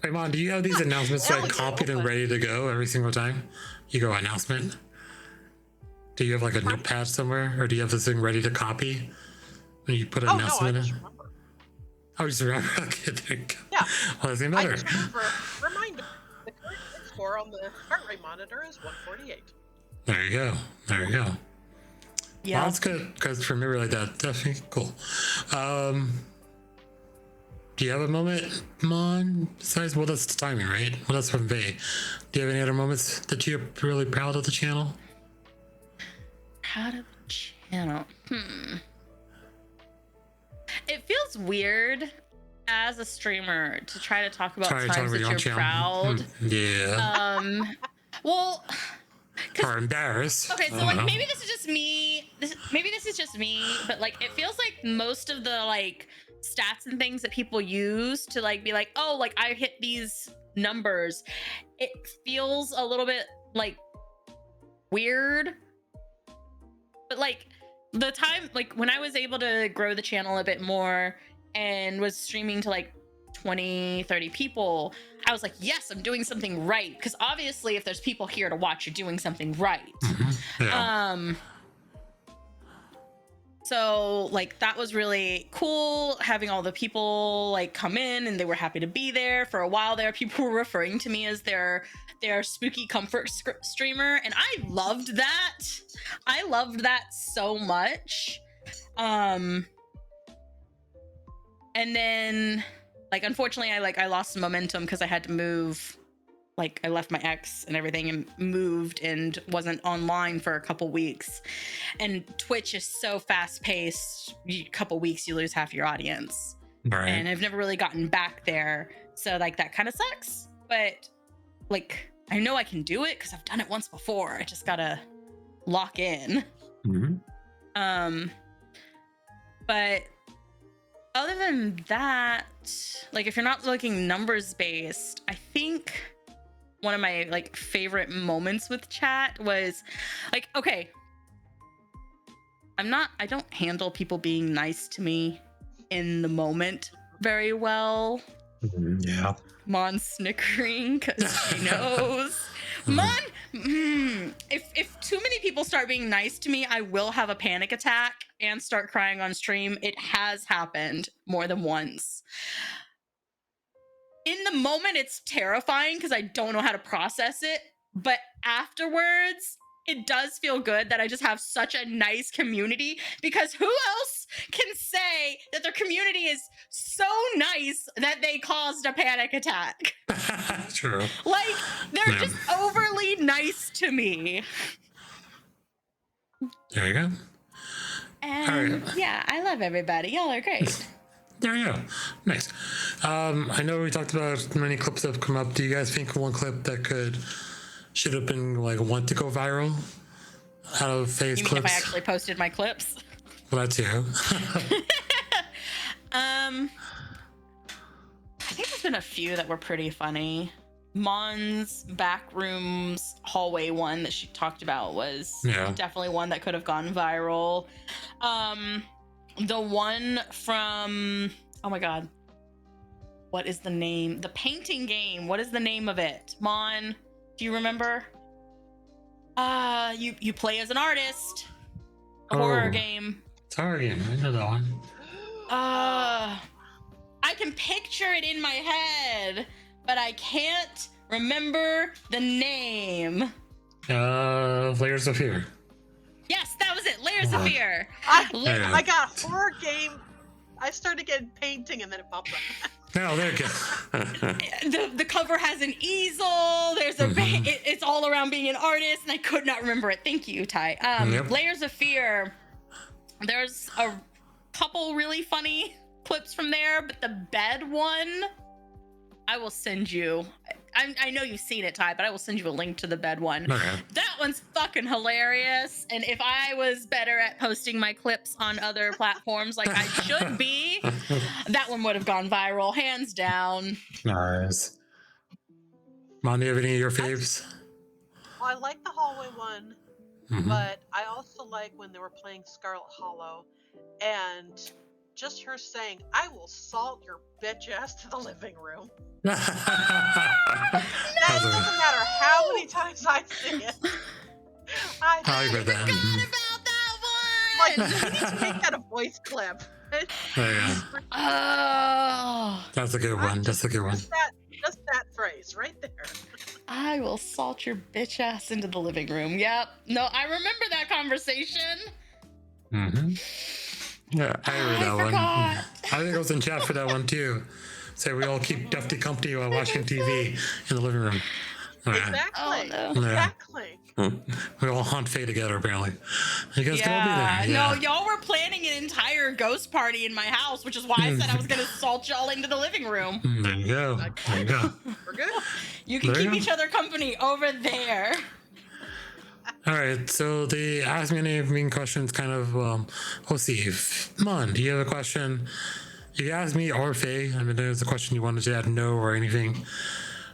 Hey, Mon, do you have these announcements like copied and ready to go every single time you go announcement? Do you have like a notepad somewhere, or do you have this thing ready to copy when you put an announcement in? Oh, just remember. Okay, there you go. Yeah. Well, that's even I better. just remind the current score on the heart rate monitor is 148. There you go. There you go. Yeah. Well, that's good, because for me, like that, definitely cool. Do you have a moment, Mon? Besides, well, that's the timing, right? Well, that's from Faye. Do you have any other moments that you're really proud of the channel? Proud of the channel? It feels weird as a streamer to try to talk about times that you're proud. Yeah. Well, or embarrassed. Okay, so like maybe this is just me. Maybe this is just me, but like it feels like most of the like stats and things that people use to like be like, oh, like I hit these numbers. It feels a little bit like weird. But like the time, like when I was able to grow the channel a bit more and was streaming to like 20, 30 people, I was like, yes, I'm doing something right. Because obviously if there's people here to watch, you're doing something right. Yeah. So like that was really cool, having all the people like come in and they were happy to be there. For a while there, people were referring to me as their spooky comfort streamer, and I loved that. I loved that so much. And then like unfortunately I lost some momentum because I had to move. Like I left my ex and everything and moved and wasn't online for a couple weeks. And Twitch is so fast paced. A couple weeks you lose half your audience. Right. And I've never really gotten back there. So like that kind of sucks. But like I know I can do it because I've done it once before. I just gotta lock in. But other than that, like if you're not looking numbers based, I think one of my like favorite moments with chat was like, okay, I don't handle people being nice to me in the moment very well. Yeah. Mon's snickering because she knows. Mon, if too many people start being nice to me, I will have a panic attack and start crying on stream. It has happened more than once. In the moment, it's terrifying because I don't know how to process it. But afterwards, it does feel good that I just have such a nice community, because who else can say that their community is so nice that they caused a panic attack? True. Like, they're just overly nice to me. There you go. And yeah, I love everybody. Y'all are great. There you go. Nice. I know we talked about many clips that have come up. Do you guys think one clip that should have been like want to go viral out of Faye's clips? You mean if I actually posted my clips? Well, that too. I think there's been a few that were pretty funny. Mon's backrooms hallway one that she talked about was definitely one that could have gone viral. The one from, oh my god, what is the name? The painting game. What is the name of it? Mon, do you remember? You play as an artist. A horror game. Sorry, I know that one. I can picture it in my head, but I can't remember the name. Layers of Fear. Yes, that was it. Layers of Fear. I got horror game. I started getting painting and then it popped up. No, there you go. the cover has an easel. There's a it's all around being an artist, and I could not remember it. Thank you, Ty. Layers of Fear. There's a couple really funny clips from there, but the bed one, I will send you. I know you've seen it, Ty, but I will send you a link to the bed one. Okay. That one's fucking hilarious. And if I was better at posting my clips on other platforms like I should be, that one would have gone viral, hands down. Nice. Mon, do you have any of your faves? Well, I like the hallway one, but I also like when they were playing Scarlet Hollow, and just her saying, "I will salt your bitch ass to the living room." No! It doesn't matter how many times I see it. I read that. Forgot about that one. Like, we need to make that a voice clip. Yeah. Oh, That's a good one. That's a good one. Just that phrase right there. I will salt your bitch ass into the living room. Yep. No, I remember that conversation. Mm-hmm. Yeah, I heard that one. Forgot. I think I was in chat for that one too. So we all keep Dufty company while watching TV in the living room. Exactly. Oh, no. Exactly. We all haunt Faye together, apparently. You guys can all be there. No, y'all were planning an entire ghost party in my house, which is why I said I was going to salt y'all into the living room. There you go. There you go. We're good. You can There you keep go. each other company over there. All right, so the Ask Me Anything questions kind of, we'll see. Mon, do you have a question? You can ask me or Faye. I mean, there's a question you wanted to add no or anything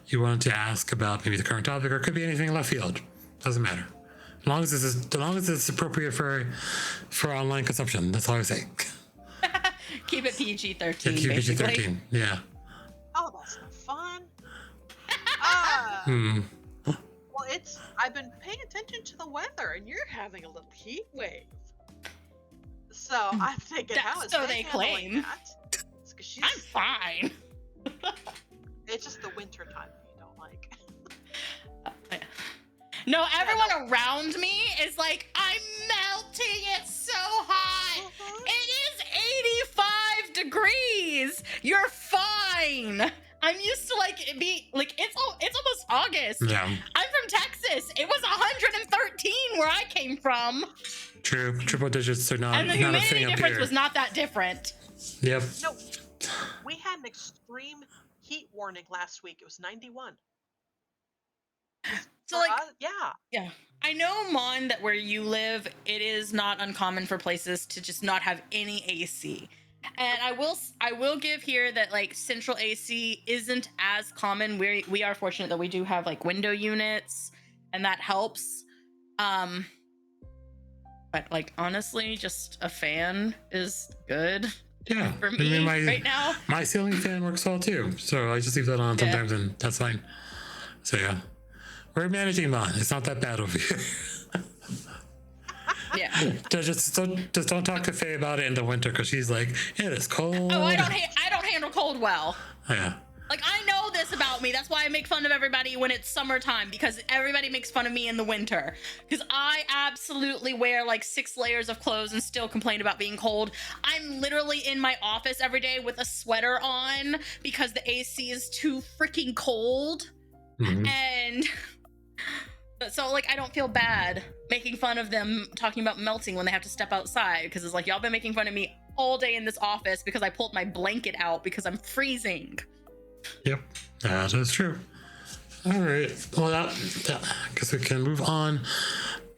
you wanted to ask about maybe the current topic, or it could be anything left field. Doesn't matter. As long as it's appropriate for online consumption. That's all I say. Keep it PG-13, Yeah, keep basically. PG-13. Yeah. Oh, that's not fun. Well, I've been paying attention to the weather, and you're having a little heat wave. So I'm thinking, how is So Faye they handling claim. that? It's 'cause I'm fine. It's just the winter time that you don't like. No, everyone around me is like, I'm melting. It's so hot. It is 85 degrees. You're fine. I'm used to it be like it's almost August. Yeah. I'm from Texas. It was 113 where I came from. True. Triple digits are not, And the not a humidity thing up difference here. was not that different. Yep. No, we had an extreme heat warning last week. It was 91. So Yeah. I know, Mon, that where you live, it is not uncommon for places to just not have any AC. And I will give here that central AC isn't as common. We are fortunate that we do have window units, and that helps. But honestly, just a fan is good. Yeah. For me right now. My ceiling fan works well too. So I just leave that on sometimes and that's fine. So yeah. We're managing Mon. It's not that bad over here. Yeah. Just don't talk to Faye about it in the winter because she's like, it is cold. Oh, I don't handle cold well. Yeah. I know this about me. That's why I make fun of everybody when it's summertime, because everybody makes fun of me in the winter. Because I absolutely wear 6 layers of clothes and still complain about being cold. I'm literally in my office every day with a sweater on because the AC is too freaking cold. Mm-hmm. And so I don't feel bad making fun of them talking about melting when they have to step outside, because it's y'all been making fun of me all day in this office because I pulled my blanket out because I'm freezing. Yep, that is true. All right. Well, I guess we can move on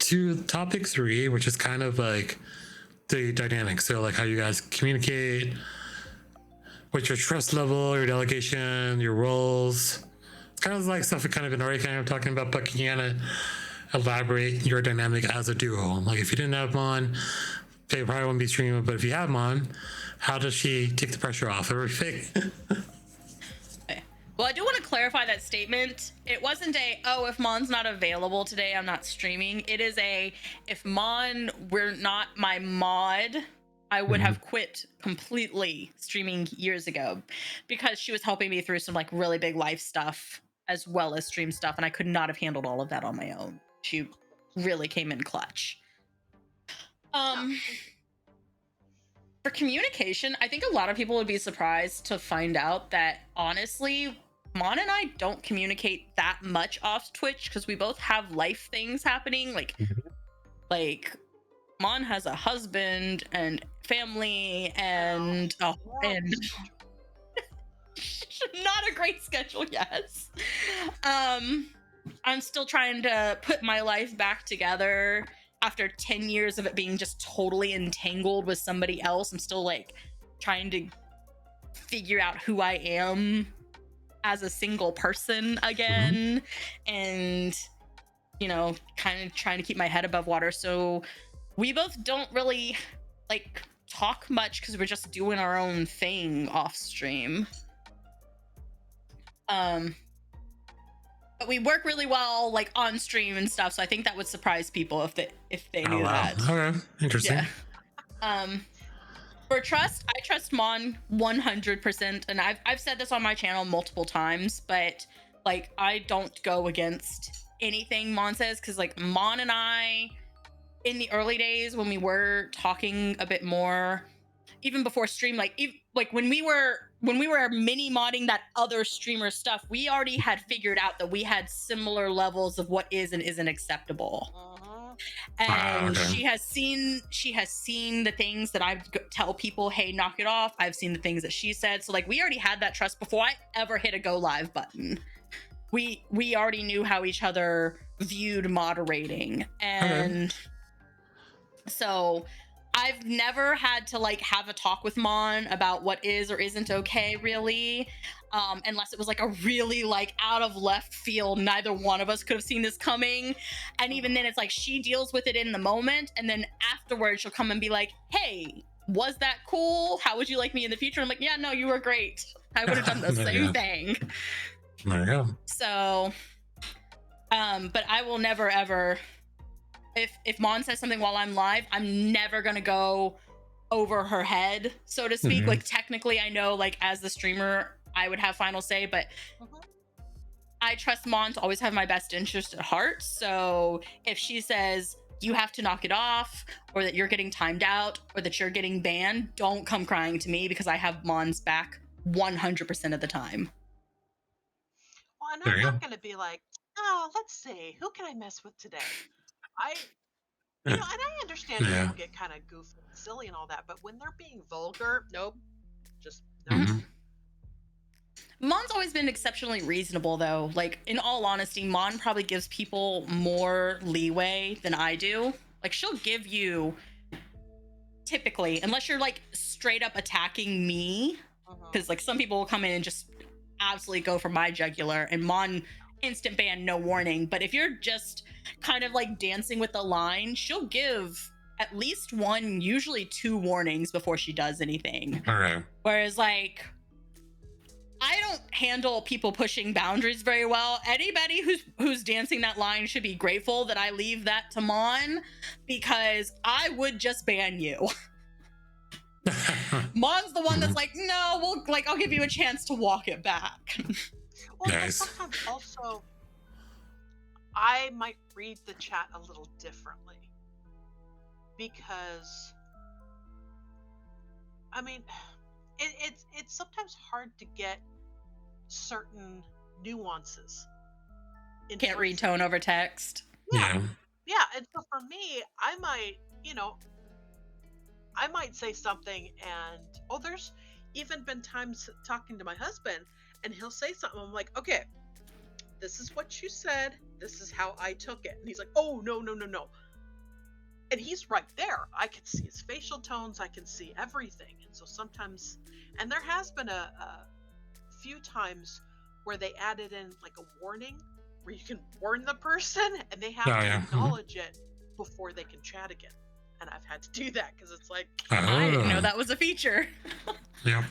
to topic 3, which is kind of the dynamics. So how you guys communicate, what's your trust level, your delegation, your roles. It's kind of stuff we kind of been already kind of talking about, but can you kind of elaborate your dynamic as a duo? If you didn't have Mon, Faye probably wouldn't be streaming, but if you have Mon, how does she take the pressure off of everything? Well, I do want to clarify that statement. It wasn't if Mon's not available today, I'm not streaming. It is if Mon were not my mod, I would have quit completely streaming years ago, because she was helping me through some really big life stuff as well as stream stuff, and I could not have handled all of that on my own. She really came in clutch. For communication, I think a lot of people would be surprised to find out that honestly, Mon and I don't communicate that much off Twitch because we both have life things happening. Mon has a husband and family and not a great schedule, yes. I'm still trying to put my life back together after 10 years of it being just totally entangled with somebody else. I'm still trying to figure out who I am as a single person again, and kind of trying to keep my head above water. So we both don't really talk much because we're just doing our own thing off stream. But we work really well on stream and stuff, so I think that would surprise people if they knew that. Okay, interesting. Yeah. For trust, I trust Mon 100%, and I've said this on my channel multiple times, but like I don't go against anything Mon says, because like Mon and I, in the early days when we were talking a bit more, even before stream, like when we were mini modding that other streamer stuff, we already had figured out that we had similar levels of what is and isn't acceptable. And okay. she has seen the things that I tell people, hey, knock it off. I've seen the things that she said, so like we already had that trust before I ever hit a go live button. We already knew how each other viewed moderating, and so I've never had to like have a talk with Mon about what is or isn't okay, really, unless it was like a really like out of left field. Neither one of us could have seen this coming, and even then, it's like she deals with it in the moment, and then afterwards she'll come and be like, "Hey, was that cool? How would you like me in the future?" I'm like, "Yeah, no, you were great. I would have done the same thing." There you go. So, but I will never ever. If Mon says something while I'm live, I'm never gonna go over her head, so to speak. Like technically, I know like as the streamer, I would have final say, but I trust Mon to always have my best interest at heart. So if she says you have to knock it off, or that you're getting timed out, or that you're getting banned, don't come crying to me, because I have Mon's back 100% of the time. Well, and I'm not gonna be like, oh, let's see, who can I mess with today? And I understand people get kind of goofy and silly and all that, but when they're being vulgar, nope, just no. Mon's always been exceptionally reasonable, though. Like, in all honesty, Mon probably gives people more leeway than I do. Like, she'll give you, typically, unless you're like straight up attacking me, because like some people will come in and just absolutely go for my jugular, and Mon instant ban, no warning. But if you're just kind of like dancing with the line, she'll give at least one, usually 2 warnings before she does anything. All right. Whereas like I don't handle people pushing boundaries very well. Anybody who's dancing that line should be grateful that I leave that to Mon, because I would just ban you. Mon's the one that's like, no, I'll give you a chance to walk it back. Well, nice. Sometimes also, I might read the chat a little differently, because, I mean, it's sometimes hard to get certain nuances. Can't read tone over text. Yeah, and so for me, I might say something, and there's even been times talking to my husband, and he'll say something, I'm like, okay, this is what you said, this is how I took it. And he's like, oh, no. And he's right there. I can see his facial tones, I can see everything. And so sometimes, and there has been a few times where they added in like a warning, where you can warn the person, and they have to acknowledge it before they can chat again. And I've had to do that, because it's like, I didn't know that was a feature. Yeah.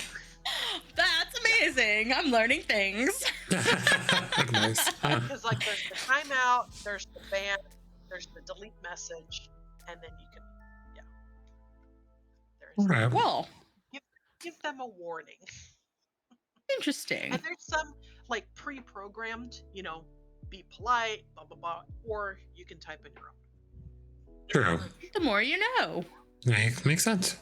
That's amazing. I'm learning things. Nice. Because like there's the timeout, there's the ban, there's the delete message, and then you can, Right. Well, give them a warning. Interesting. And there's some like pre-programmed, be polite, blah blah blah, or you can type in your own. True. The more you know. Makes sense.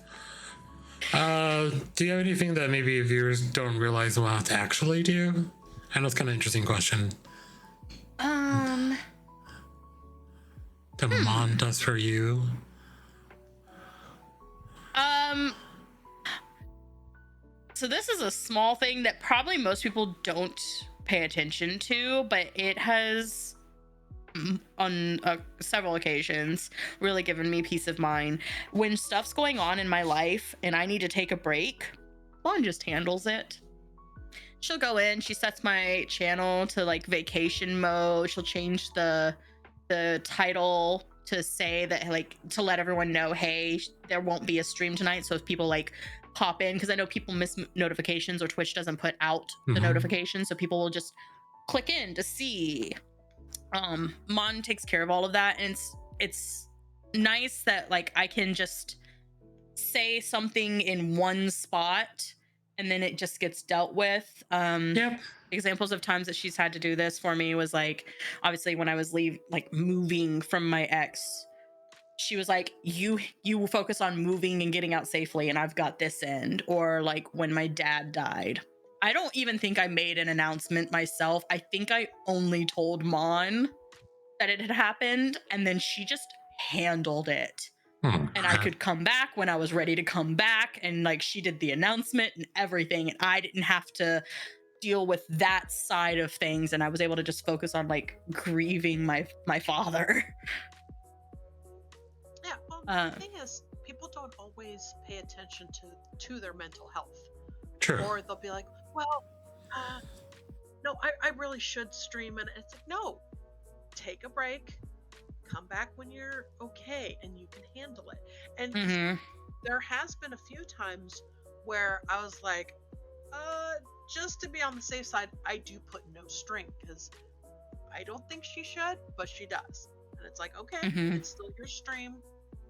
Do you have anything that maybe viewers don't realize what to actually do? I know it's kind of an interesting question. That Mon does for you. So this is a small thing that probably most people don't pay attention to, but it has on several occasions really given me peace of mind. When stuff's going on in my life and I need to take a break, Mon just handles it. She'll go in, she sets my channel to like vacation mode, she'll change the title to say that, like, to let everyone know, hey, there won't be a stream tonight. So if people like pop in, because I know people miss notifications, or Twitch doesn't put out the notifications, so people will just click in to see. Mon takes care of all of that, and it's nice that like I can just say something in one spot and then it just gets dealt with. Yep. Examples of times that she's had to do this for me was like, obviously when I was moving from my ex, she was like, you focus on moving and getting out safely and I've got this end. Or like when my dad died, I don't even think I made an announcement myself. I think I only told Mon that it had happened, and then she just handled it. And I could come back when I was ready to come back, and like she did the announcement and everything, and I didn't have to deal with that side of things, and I was able to just focus on like grieving my father. Yeah, well, the thing is, people don't always pay attention to their mental health. True. Or they'll be like, well, no, I really should stream, and it's like, no, take a break, come back when you're okay and you can handle it. And there has been a few times where I was like, just to be on the safe side, I do put no stream, because I don't think she should, but she does. And it's like, okay, it's still your stream,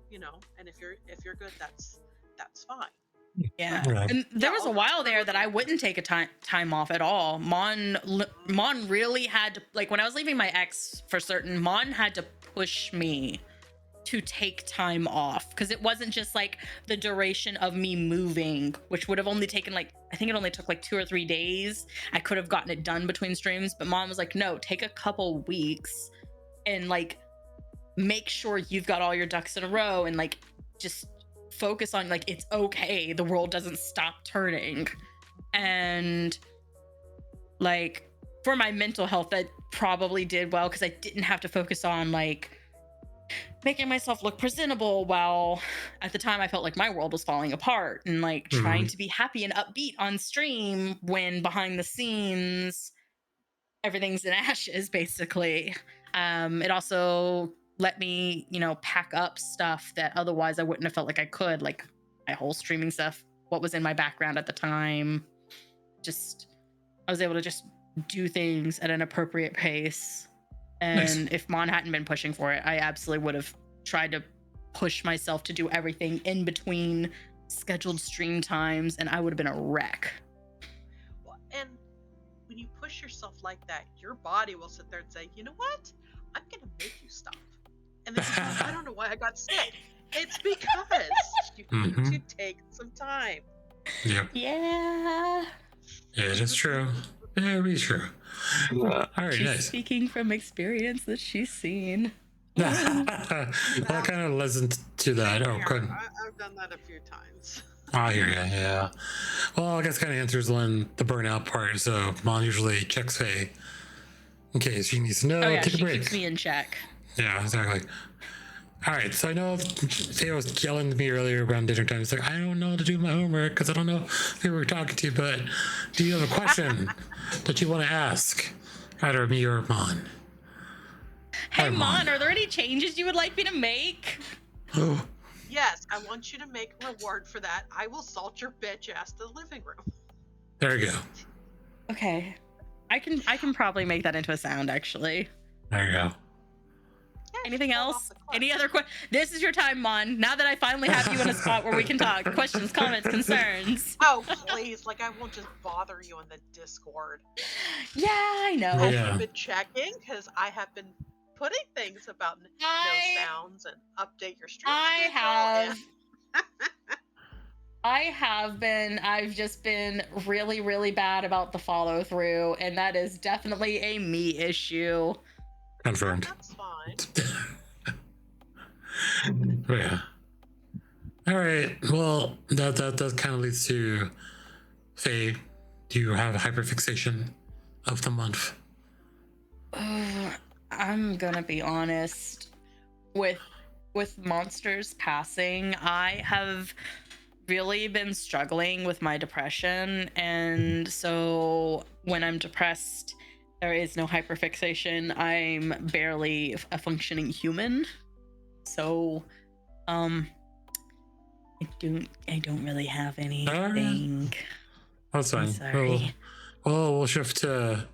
you know, and if you're good, that's fine. Yeah. And there was a while there that I wouldn't take a time off at all. Mon really had to, like, when I was leaving my ex for certain, Mon had to push me to take time off, because it wasn't just like the duration of me moving, which would have only taken like, I think it only took like 2 or 3 days. I could have gotten it done between streams, but Mom was like, no, take a couple weeks and like make sure you've got all your ducks in a row and like just focus on like, it's okay, the world doesn't stop turning. And like for my mental health, that probably did well, because I didn't have to focus on like making myself look presentable, while at the time I felt like my world was falling apart, and like trying to be happy and upbeat on stream when behind the scenes everything's in ashes, basically. It also let me, you know, pack up stuff that otherwise I wouldn't have felt like I could, like my whole streaming stuff, what was in my background at the time. Just, I was able to just do things at an appropriate pace. And nice. If Mon hadn't been pushing for it, I absolutely would have tried to push myself to do everything in between scheduled stream times, and I would have been a wreck. Well, and when you push yourself like that, your body will sit there and say, you know what? I'm going to make you stop. And then you're like, I don't know why I got sick. It's because you need to take some time. Yep. Yeah. It is true. Very true. All right, she's nice. Speaking from experience that she's seen. That kind of listens to that. Oh, good. I've done that a few times. I hear you, yeah. Well, I guess kind of answers the burnout part. So Mon usually checks Faye in case she needs to know. Take a break. She keeps me in check. Yeah, exactly. All right, so I know Faye was yelling at me earlier around dinner time. It's like, I don't know how to do my homework because I don't know who we're talking to, but do you have a question that you want to ask either me or Mon? Hey, Mon, are there any changes you would like me to make? Oh. Yes, I want you to make a reward for that. I will salt your bitch ass to the living room. There you go. Okay. I can probably make that into a sound, actually. There you go. Yeah, anything else? Any other questions? This is your time, Mon. Now that I finally have you in a spot where we can talk. Questions, comments, concerns. Oh, please. Like, I won't just bother you on the Discord. Yeah, I know. Have you been checking? Because I have been putting things about no sounds and update your stream. I have been. I've just been really, really bad about the follow through, and that is definitely a me issue. Confirmed. That's fine. Yeah. All right. Well, that kind of leads to Faye. Do you have a hyperfixation of the month? I'm gonna be honest. With Monsters passing, I have really been struggling with my depression, and so when I'm depressed, there is no hyperfixation. I'm barely a functioning human. So, I don't really have anything. That's fine. I'm sorry. We'll shift to,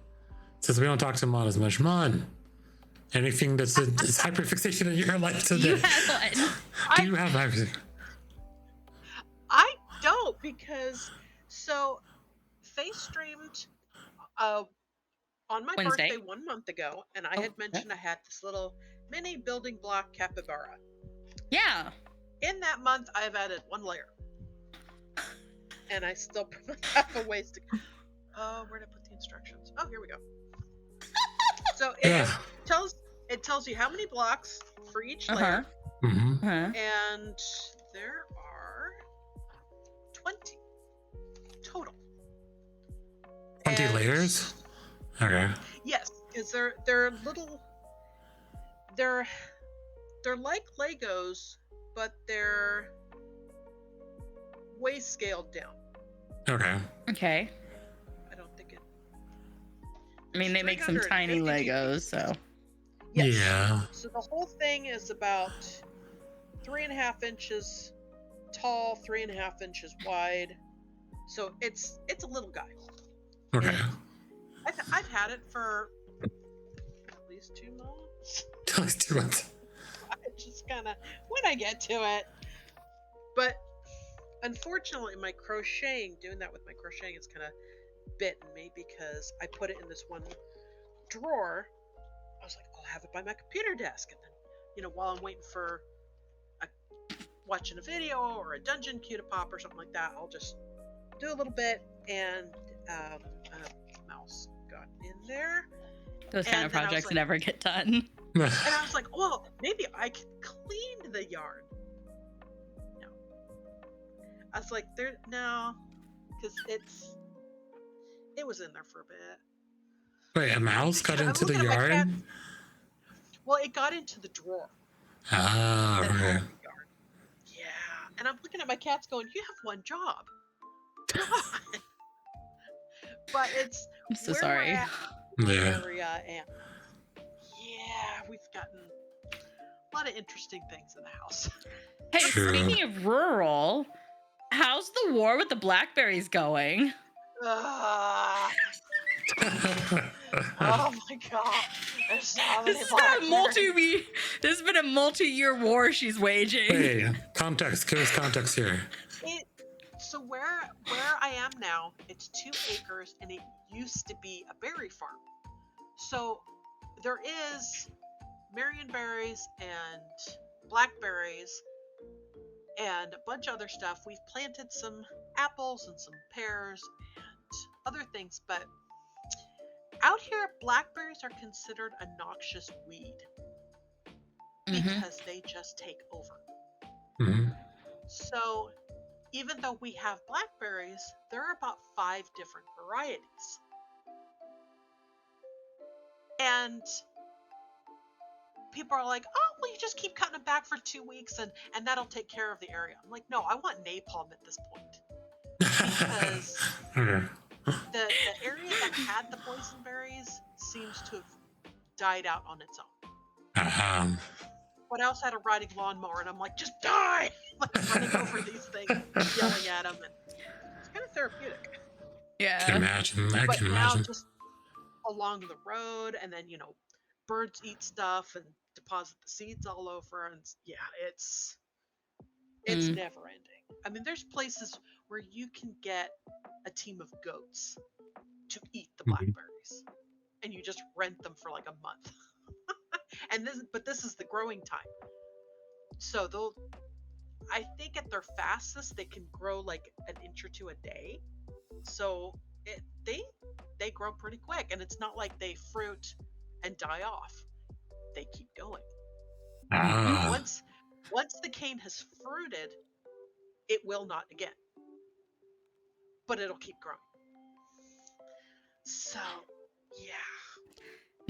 since we don't talk to Mon as much. Mon, anything that's hyperfixation in your life today? You have one. Do you have hyperfixation? because Faye streamed on my Wednesday. birthday 1 month ago, and I had mentioned I had this little mini building block capybara. Yeah. In that month, I've added 1 layer. And I still have a ways to go. Where did I put the instructions? Oh, here we go. So it tells you how many blocks for each layer. Mm-hmm. And there are 20 total. 20 layers? Okay. Yes, because they're little. They're like Legos, but they're way scaled down. Okay. I don't think it. I mean, they make some tiny Legos, so. Yes. Yeah. So the whole thing is about 3.5 inches tall, 3.5 inches wide. So it's a little guy. Okay. I've had it for at least 2 months. At least 2 months. I just kind of when I get to it. But unfortunately, doing that with my crocheting, it's kind of bitten me because I put it in this one drawer. I was like, I'll have it by my computer desk, and then while I'm waiting for watching a video or a dungeon queue to pop or something like that, I'll just do a little bit, and a mouse got in there. Those kind of projects never get done. And I was like, well, maybe I could clean the yarn. No. I was like, no, because it was in there for a bit. Wait, a mouse got into the yarn? Well, it got into the drawer. Ah, right. Yeah. And I'm looking at my cats going, you have one job. But it's I'm so sorry. Area, and we've gotten a lot of interesting things in the house. Hey, speaking of rural, how's the war with the blackberries going? Oh my god. There's so many this has been a multi-year war she's waging. Hey, context. Give us context here. So where I am now, it's 2 acres, and it used to be a berry farm. So there is marionberries and blackberries and a bunch of other stuff. We've planted some apples and some pears and other things, but out here, blackberries are considered a noxious weed because they just take over. Mm-hmm. So even though we have blackberries, there are about 5 different varieties. And people are like, oh, well, you just keep cutting them back for 2 weeks and that'll take care of the area. I'm like, no, I want napalm at this point. Because the area that had the boysenberries seems to have died out on its own. But I also had a riding lawnmower, and I'm like, just die! Like running over these things, yelling at them, and it's kind of therapeutic. Yeah. I can imagine. But now just along the road, and then birds eat stuff and deposit the seeds all over, and it's never ending. I mean, there's places where you can get a team of goats to eat the blackberries, and you just rent them for like a month. But this is the growing time, so I think at their fastest they can grow like an inch or 2 a day. So they grow pretty quick, and it's not like they fruit and die off. They keep going. Once the cane has fruited, it will not again, but it'll keep growing. So yeah.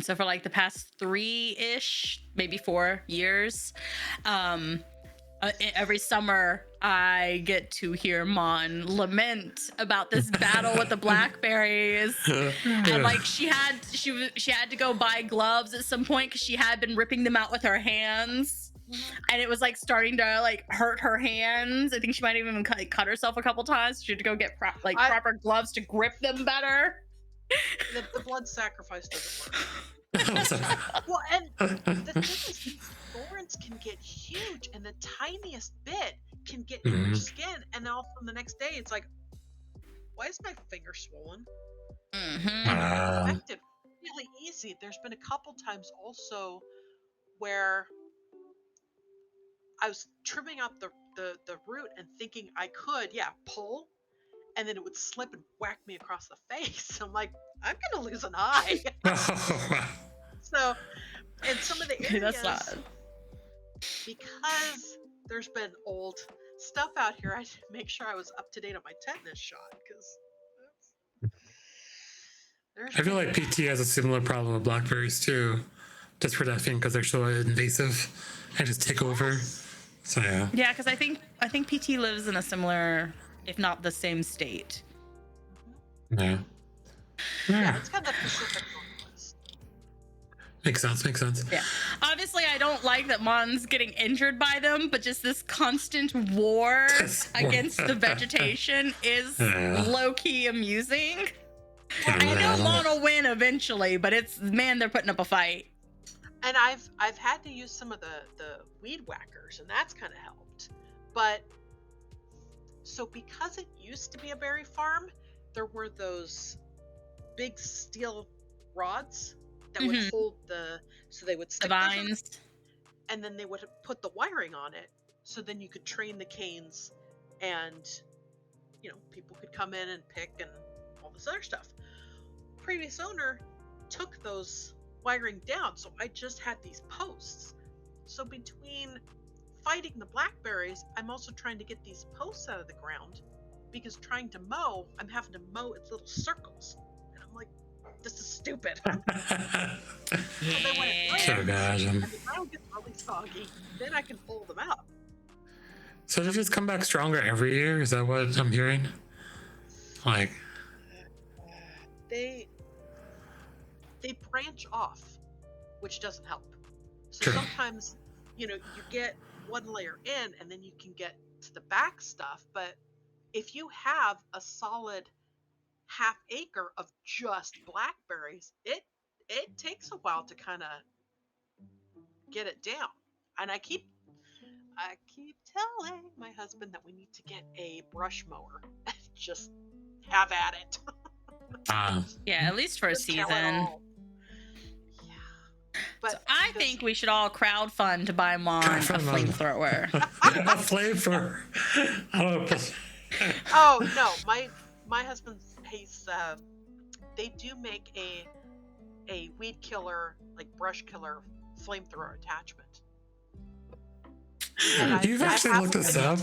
So for like the past 3-ish, maybe 4 years, every summer I get to hear Mon lament about this battle with the blackberries. And like she had to go buy gloves at some point because she had been ripping them out with her hands, and it was like starting to like hurt her hands. I think she might even cut herself a couple times. She had to go get proper gloves to grip them better. The blood sacrifice doesn't work. Well, and the thing is, these thorns can get huge, and the tiniest bit can get in your skin, and then all of a sudden the next day it's like, why is my finger swollen? Effective, really easy. There's been a couple times also where I was trimming out the root and thinking I could, pull, and then it would slip and whack me across the face. I'm like, I'm gonna lose an eye. So, in some of the areas, because there's been old stuff out here, I should make sure I was up to date on my tetanus shot, because I feel like PT has a similar problem with blackberries too, just for that thing, because they're so invasive and just take over. So yeah, because I think PT lives in a similar, if not the same state. Yeah, it's kind of the Pacific Northwest. Makes sense. Yeah, obviously I don't like that Mon's getting injured by them, but just this constant war against the vegetation is low-key amusing. I know Mon will win eventually, but they're putting up a fight. And I've had to use some of the weed whackers, and that's kind of helped. But so because it used to be a berry farm, there were those big steel rods that would hold so they would stick the vines, and then they would put the wiring on it, so then you could train the canes, and people could come in and pick and all this other stuff. Previous owner took those wiring down, so I just had these posts. So between fighting the blackberries, I'm also trying to get these posts out of the ground, because trying to mow, I'm having to mow in little circles, and I'm like, this is stupid. So then when it rains, and the ground gets really soggy, then I can pull them out. So they just come back stronger every year? Is that what I'm hearing? Like, they branch off, which doesn't help. So sometimes, you get one layer in, and then you can get to the back stuff. But if you have a solid half acre of just blackberries, it takes a while to kind of get it down. And I keep telling my husband that we need to get a brush mower and just have at it. Yeah, at least for a season. But so I think we should all crowdfund to buy Mon a flamethrower. A flamethrower. Oh no, my husband's they do make a weed killer, like brush killer flamethrower attachment. You've actually looked this up.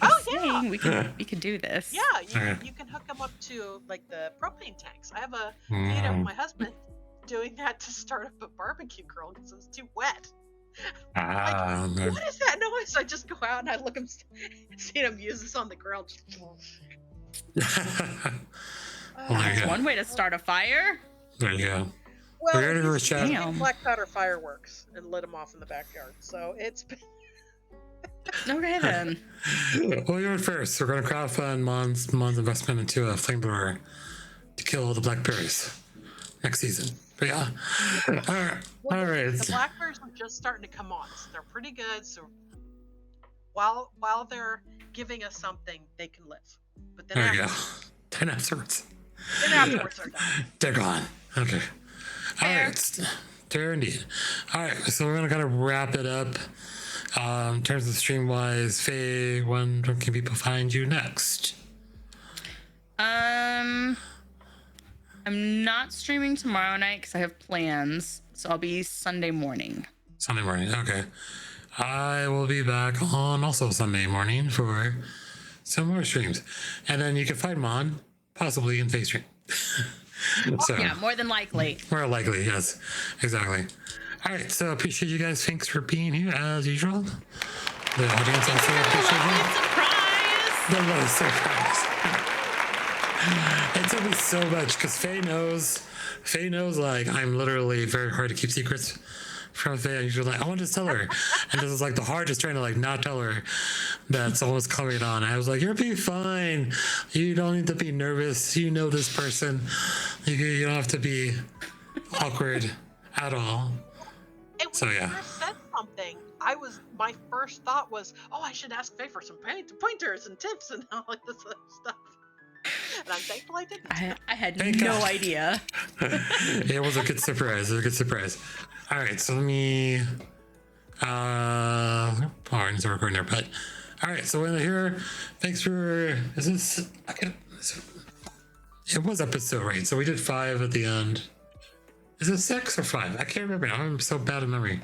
Oh yeah, we can do this. Yeah, you can hook them up to like the propane tanks. I have a video of my husband doing that to start up a barbecue grill because it was too wet. Like, what is that noise? So I just go out and I look him, see him use this on the grill. That's one way to start a fire. There you go. Well, we black powder fireworks and lit them off in the backyard. So it's been... Okay then. Well, you're first. We're going to crowdfund Mon's investment into a flamethrower to kill all the blackberries next season. But yeah. All right. The blackberries are just starting to come on. So they're pretty good. So while they're giving us something, they can live. But then there you go. Then afterwards they're done. They're gone. Okay. All right. Fair indeed. All right. So we're going to kind of wrap it up. In terms of stream-wise, Faye, when can people find you next? I'm not streaming tomorrow night because I have plans, so I'll be Sunday morning. Sunday morning, okay. I will be back on also Sunday morning for some more streams. And then you can find Mon, possibly in Faye stream. So, yeah, more than likely. More likely, yes. Exactly. All right, so appreciate you guys. Thanks for being here as usual. The audience also appreciate you. Surprise! The most surprise. It took me so much because Faye knows like I'm literally very hard to keep secrets from Faye. I'm usually like, I want to tell her. And this is like the hardest trying to like not tell her that someone's coming on. I was like, you'll be fine. You don't need to be nervous. You know this person. You don't have to be awkward at all. And so yeah. Chris said something my first thought was, oh, I should ask Faye for some pointers and tips and all like this other stuff. And I'm thankful I didn't. I had no idea. It was a good surprise. All right, so let me. I need to record there, but all right. So we're here. Thanks for. Is this? It was episode, right? So we did 5 at the end. Is it 6 or 5? I can't remember now. I'm so bad at memory.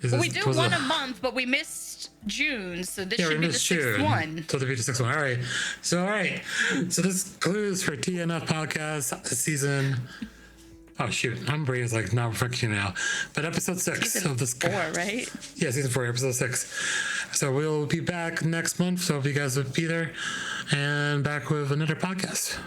We do one a month, but we missed June, so this should be the 6th one. So the 6th one. All right. So this concludes for TNF Podcast season. Oh shoot, my brain is like not working now. But episode 6 season of this. 4, right? Yeah, season 4, episode 6. So we'll be back next month. So if you guys would be there, and back with another podcast.